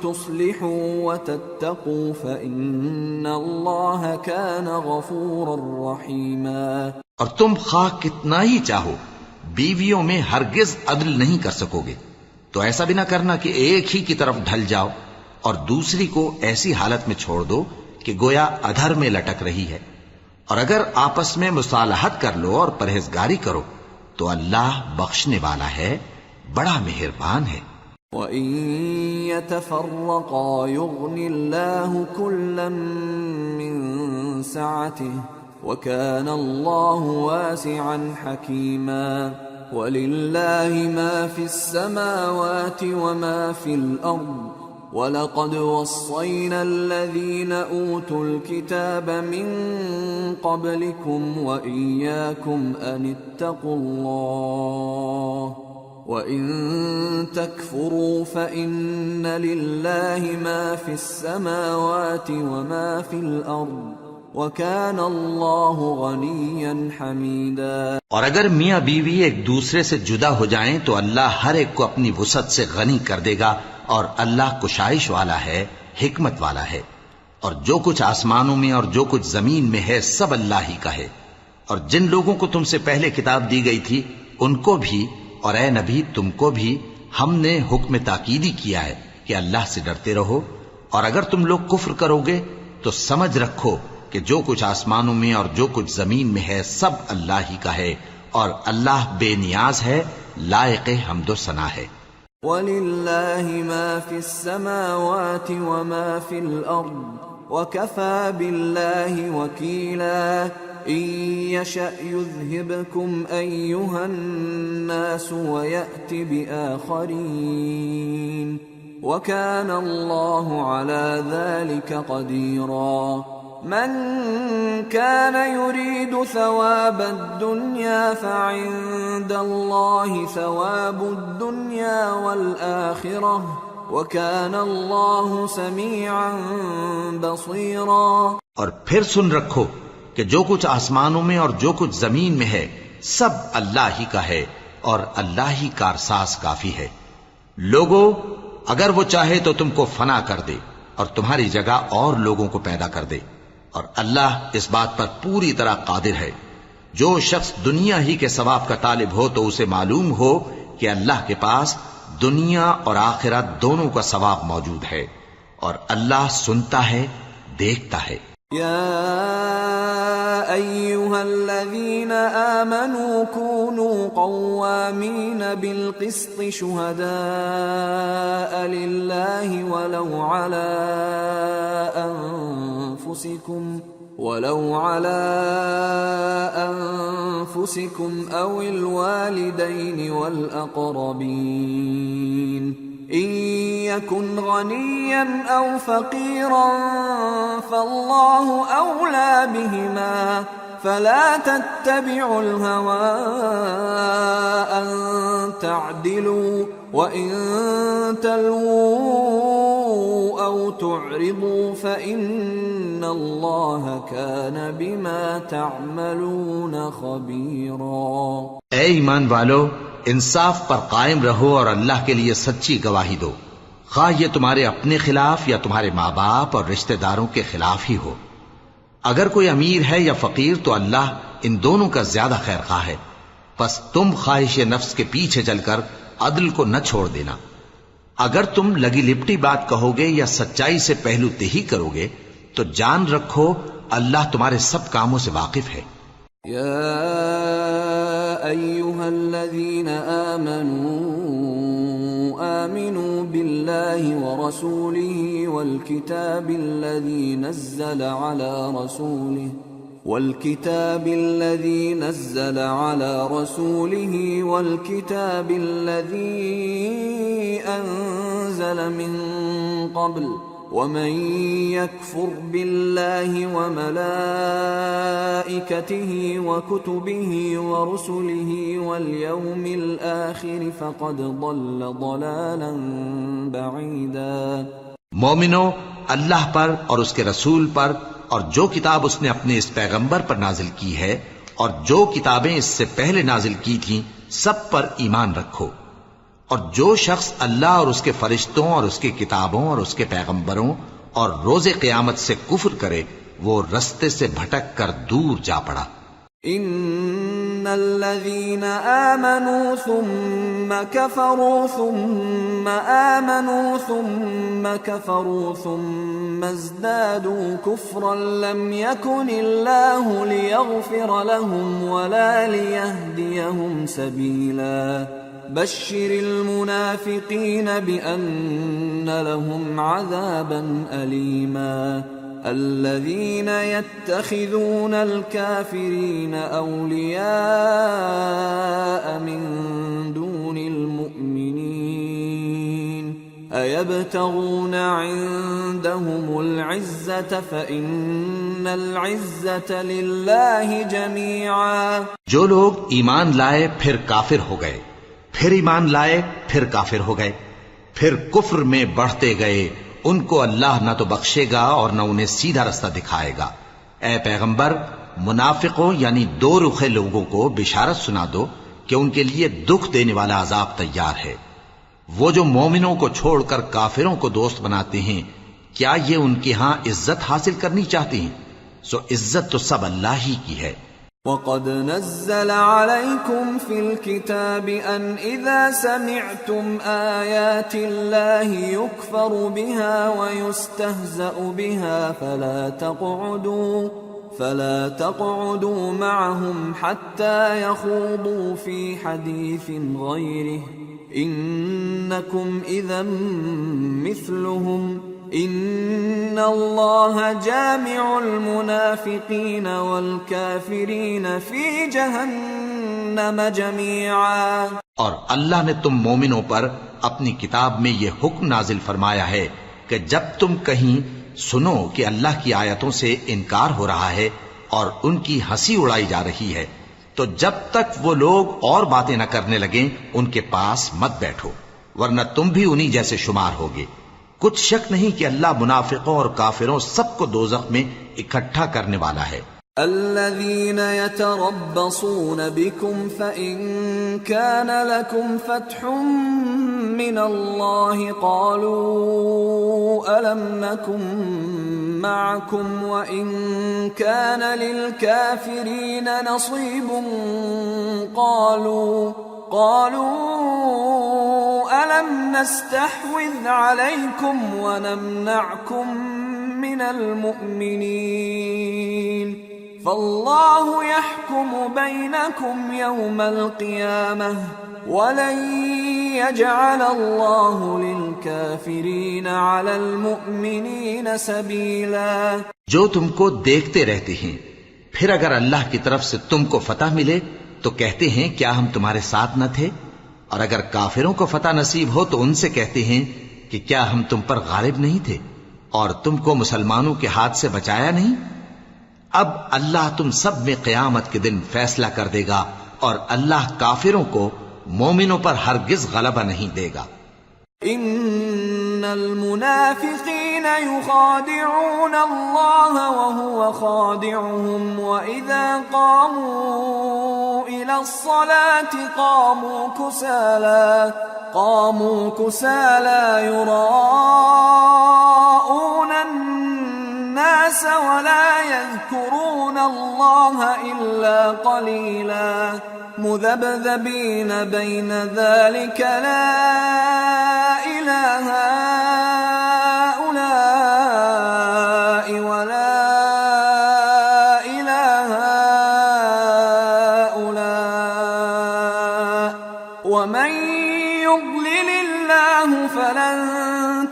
تُصْلِحُوا وَتَتَّقُوا فَإِنَّ اللَّهَ كَانَ غَفُورًا رَحِيمًا. اور تم خواہ کتنا ہی چاہو بیویوں میں ہرگز عدل نہیں کر سکو گے، تو ایسا بھی نہ کرنا کہ ایک ہی کی طرف ڈھل جاؤ اور دوسری کو ایسی حالت میں چھوڑ دو کہ گویا ادھر میں لٹک رہی ہے. اور اگر آپس میں مصالحت کر لو اور پرہیزگاری کرو تو اللہ بخشنے والا ہے، بڑا مہربان ہے. وَإِن يَتَفَرَّقَا يُغْنِ اللَّهُ كُلًّا مِّن سَعَتِهِ وَكَانَ اللَّهُ وَاسِعًا حَكِيمًا. وَلِلَّهِ مَا فِي السَّمَاوَاتِ وَمَا فِي الْأَرْضِ وَلَقَدْ وَصَّيْنَا الَّذِينَ أُوتُوا الْكِتَابَ مِنْ قَبْلِكُمْ وَإِيَّاكُمْ أَنِ اتَّقُوا اللَّهَ وَإِن تَكْفُرُوا فَإِنَّ لِلَّهِ مَا فِي السَّمَاوَاتِ وَمَا فِي الْأَرْضِ وَكَانَ اللَّهُ غَنِيًّا حَمِيدًا. اور اگر میاں بیوی ایک دوسرے سے جدا ہو جائیں تو اللہ ہر ایک کو اپنی وسعت سے غنی کر دے گا، اور اللہ کشائش والا ہے، حکمت والا ہے. اور جو کچھ آسمانوں میں اور جو کچھ زمین میں ہے سب اللہ ہی کا ہے. اور جن لوگوں کو تم سے پہلے کتاب دی گئی تھی ان کو بھی اور اے نبی تم کو بھی ہم نے حکم تاکیدی کیا ہے کہ اللہ سے ڈرتے رہو، اور اگر تم لوگ کفر کرو گے تو سمجھ رکھو کہ جو کچھ آسمانوں میں اور جو کچھ زمین میں ہے سب اللہ ہی کا ہے، اور اللہ بے نیاز ہے، لائق حمد و ثنا ہے. وَلِلَّهِ مَا فِي السَّمَاوَاتِ وَمَا فِي الْأَرْضِ وَكَفَى بِاللَّهِ وَكِيلًا. إِن يَشَأْ يُذْهِبْكُمْ أَيُّهَا النَّاسُ وَيَأْتِ بِآخَرِينَ وَكَانَ اللَّهُ عَلَى ذَلِكَ قَدِيرًا. من كان يريد ثواب الدنيا فعند الله ثواب الدنيا والآخرة وكان الله سميعا بصيرا. اور پھر سن رکھو کہ جو کچھ آسمانوں میں اور جو کچھ زمین میں ہے سب اللہ ہی کا ہے، اور اللہ ہی کارساز کافی ہے. لوگو اگر وہ چاہے تو تم کو فنا کر دے اور تمہاری جگہ اور لوگوں کو پیدا کر دے، اور اللہ اس بات پر پوری طرح قادر ہے. جو شخص دنیا ہی کے ثواب کا طالب ہو تو اسے معلوم ہو کہ اللہ کے پاس دنیا اور آخرت دونوں کا ثواب موجود ہے، اور اللہ سنتا ہے، دیکھتا ہے. یا أيها الذين آمنوا كونوا قوامين بالقسط شهداء لله ولو على أنفسكم أو الوالدين والأقربين إن يكن غنيا أو فقيرا فالله أولى بهما فلا تتبعوا الهوى أن تعدلوا وإن تلووا أو تعرضوا فإن الله كان بما تعملون خبيرا۔ اے ایمان والو، انصاف پر قائم رہو اور اللہ کے لیے سچی گواہی دو، خواہ یہ تمہارے اپنے خلاف یا تمہارے ماں باپ اور رشتہ داروں کے خلاف ہی ہو۔ اگر کوئی امیر ہے یا فقیر تو اللہ ان دونوں کا زیادہ خیر خواہ ہے، پس تم خواہش نفس کے پیچھے چل کر عدل کو نہ چھوڑ دینا۔ اگر تم لگی لپٹی بات کہو گے یا سچائی سے پہلو تہی کرو گے تو جان رکھو اللہ تمہارے سب کاموں سے واقف ہے۔ یا ایھا الذین آمنوا باللہ ورسولہ والکتاب الذی نزل على رسوله والكتاب الذي أنزل من قبل ومن يكفر بالله وملائكته وكتبه ورسله واليوم الآخر فقد ضل ضلالا بعيدا۔ مومنو، اللہ پر اور اس کے رسول پر اور جو کتاب اس نے اپنے اس پیغمبر پر نازل کی ہے اور جو کتابیں اس سے پہلے نازل کی تھیں سب پر ایمان رکھو، اور جو شخص اللہ اور اس کے فرشتوں اور اس کی کتابوں اور اس کے پیغمبروں اور روز قیامت سے کفر کرے وہ رستے سے بھٹک کر دور جا پڑا۔ ان الذين آمنوا ثم كفروا ثم آمنوا ثم كفروا ثم ازدادوا كفرا لم يكن الله ليغفر لهم ولا ليهديهم سبيلا بشر المنافقين بأن لهم عذابا أليما الذين يتخذون الكافرين أولياء من دون المؤمنين أيبتغون عندهم العزة فإن العزة لله جميعا۔ جو لوگ ایمان لائے پھر کافر ہو گئے، پھر ایمان لائے پھر کافر ہو گئے، پھر کفر میں بڑھتے گئے، ان کو اللہ نہ تو بخشے گا اور نہ انہیں سیدھا رستہ دکھائے گا۔ اے پیغمبر، منافقوں یعنی دو رخے لوگوں کو بشارت سنا دو کہ ان کے لیے دکھ دینے والا عذاب تیار ہے۔ وہ جو مومنوں کو چھوڑ کر کافروں کو دوست بناتے ہیں، کیا یہ ان کے ہاں عزت حاصل کرنی چاہتے ہیں؟ سو عزت تو سب اللہ ہی کی ہے۔ وَقَدْ نَزَّلَ عَلَيْكُمْ فِي الْكِتَابِ أَنْ إِذَا سَمِعْتُمْ آيَاتِ اللَّهِ يُكْفَرُ بِهَا وَيُسْتَهْزَأُ بِهَا فَلَا تَقْعُدُوا مَعَهُمْ حَتَّى يَخُوضُوا فِي حَدِيثٍ غَيْرِهِ إِنَّكُمْ إِذًا مِثْلُهُمْ ان اللہ جامع المنافقین والکافرین فی جہنم جميعا۔ اور اللہ نے تم مومنوں پر اپنی کتاب میں یہ حکم نازل فرمایا ہے کہ جب تم کہیں سنو کہ اللہ کی آیتوں سے انکار ہو رہا ہے اور ان کی ہنسی اڑائی جا رہی ہے تو جب تک وہ لوگ اور باتیں نہ کرنے لگیں ان کے پاس مت بیٹھو، ورنہ تم بھی انہی جیسے شمار ہوگے۔ کچھ شک نہیں کہ اللہ منافقوں اور کافروں سب کو دوزخ میں اکٹھا کرنے والا ہے۔ الذين يتربصون بكم فإن كان لكم فتح من الله قالوا ألم نكن معكم وإن كان للكافرين نصيب قالوا ألم نستحوذ عليكم ونمنعكم من المؤمنين فالله يحكم بينكم يوم القيامة ولن يجعل الله للكافرين على المؤمنين سبيلا. جو تم کو دیکھتے رہتے ہیں، پھر اگر اللہ کی طرف سے تم کو فتح ملے تو کہتے ہیں کیا ہم تمہارے ساتھ نہ تھے، اور اگر کافروں کو فتح نصیب ہو تو ان سے کہتے ہیں کہ کیا ہم تم پر غالب نہیں تھے اور تم کو مسلمانوں کے ہاتھ سے بچایا نہیں. اب اللہ تم سب میں قیامت کے دن فیصلہ کر دے گا، اور اللہ کافروں کو مومنوں پر ہرگز غلبہ نہیں دے گا. ان المنافقین یخادعون اللہ وهو خادعهم واذا قاموا الى الصلاة قاموا كسالى يراءون الناس ولا يذكرون الله الا قليلا مذبذبين بين ذلك لا إله هؤلاء ولا إله هؤلاء ومن يضلل الله فلن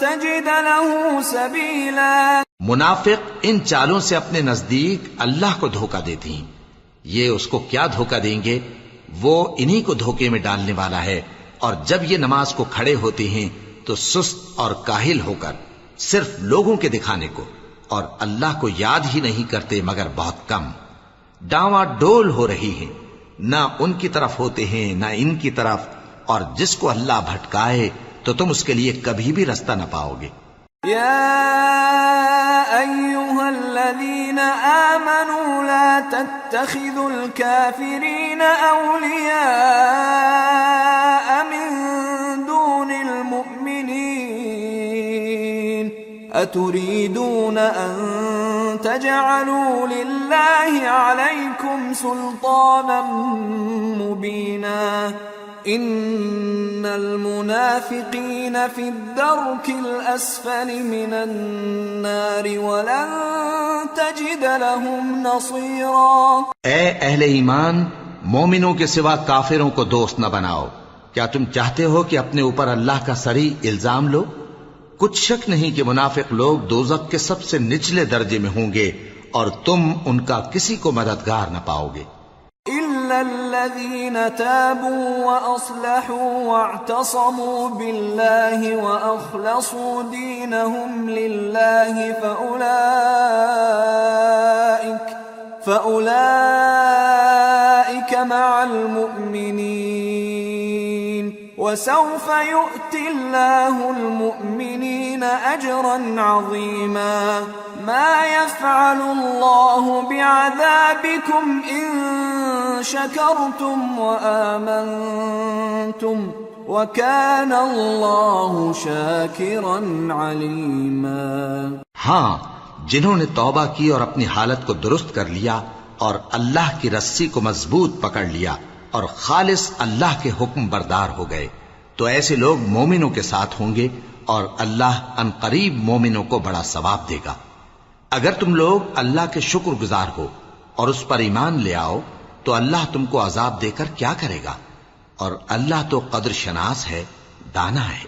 تجد له سبيلا. منافق ان چالوں سے اپنے نزدیک اللہ کو دھوکہ دیتے ہیں. یہ اس کو کیا دھوکہ دیں گے؟ وہ انہی کو دھوکے میں ڈالنے والا ہے. اور جب یہ نماز کو کھڑے ہوتے ہیں تو سست اور کاہل ہو کر صرف لوگوں کے دکھانے کو اور اللہ کو یاد ہی نہیں کرتے مگر بہت کم. ڈاواں ڈول ہو رہی ہیں، نہ ان کی طرف ہوتے ہیں نہ ان کی طرف، اور جس کو اللہ بھٹکائے تو تم اس کے لیے کبھی بھی رستہ نہ پاؤ گے. أيها الذين آمنوا لا تتخذوا الكافرين أولياء من دون المؤمنين أتريدون أن تجعلوا لله عليكم سلطانا مبينا ان المنافقین فی الدرک الاسفل من النار ولن تجد لهم نصیرا. اے اہل ایمان، مومنوں کے سوا کافروں کو دوست نہ بناؤ. کیا تم چاہتے ہو کہ اپنے اوپر اللہ کا صریح الزام لو؟ کچھ شک نہیں کہ منافق لوگ دوزخ کے سب سے نچلے درجے میں ہوں گے اور تم ان کا کسی کو مددگار نہ پاؤ گے. إلا الذين تابوا وأصلحوا واعتصموا بالله وأخلصوا دينهم لله فأولئك مع المؤمنين وسوف يؤتي الله المؤمنين أجرا عظيما. ما يفعل الله بعذابكم إن شكرتم وآمنتم وكان الله شاكرا عليما. ہاں، جنہوں نے توبہ کی اور اپنی حالت کو درست کر لیا اور اللہ کی رسی کو مضبوط پکڑ لیا اور خالص اللہ کے حکم بردار ہو گئے تو ایسے لوگ مومنوں کے ساتھ ہوں گے اور اللہ عنقریب مومنوں کو بڑا ثواب دے گا. اگر تم لوگ اللہ کے شکر گزار ہو اور اس پر ایمان لے آؤ تو اللہ تم کو عذاب دے کر کیا کرے گا، اور اللہ تو قدر شناس ہے، دانا ہے.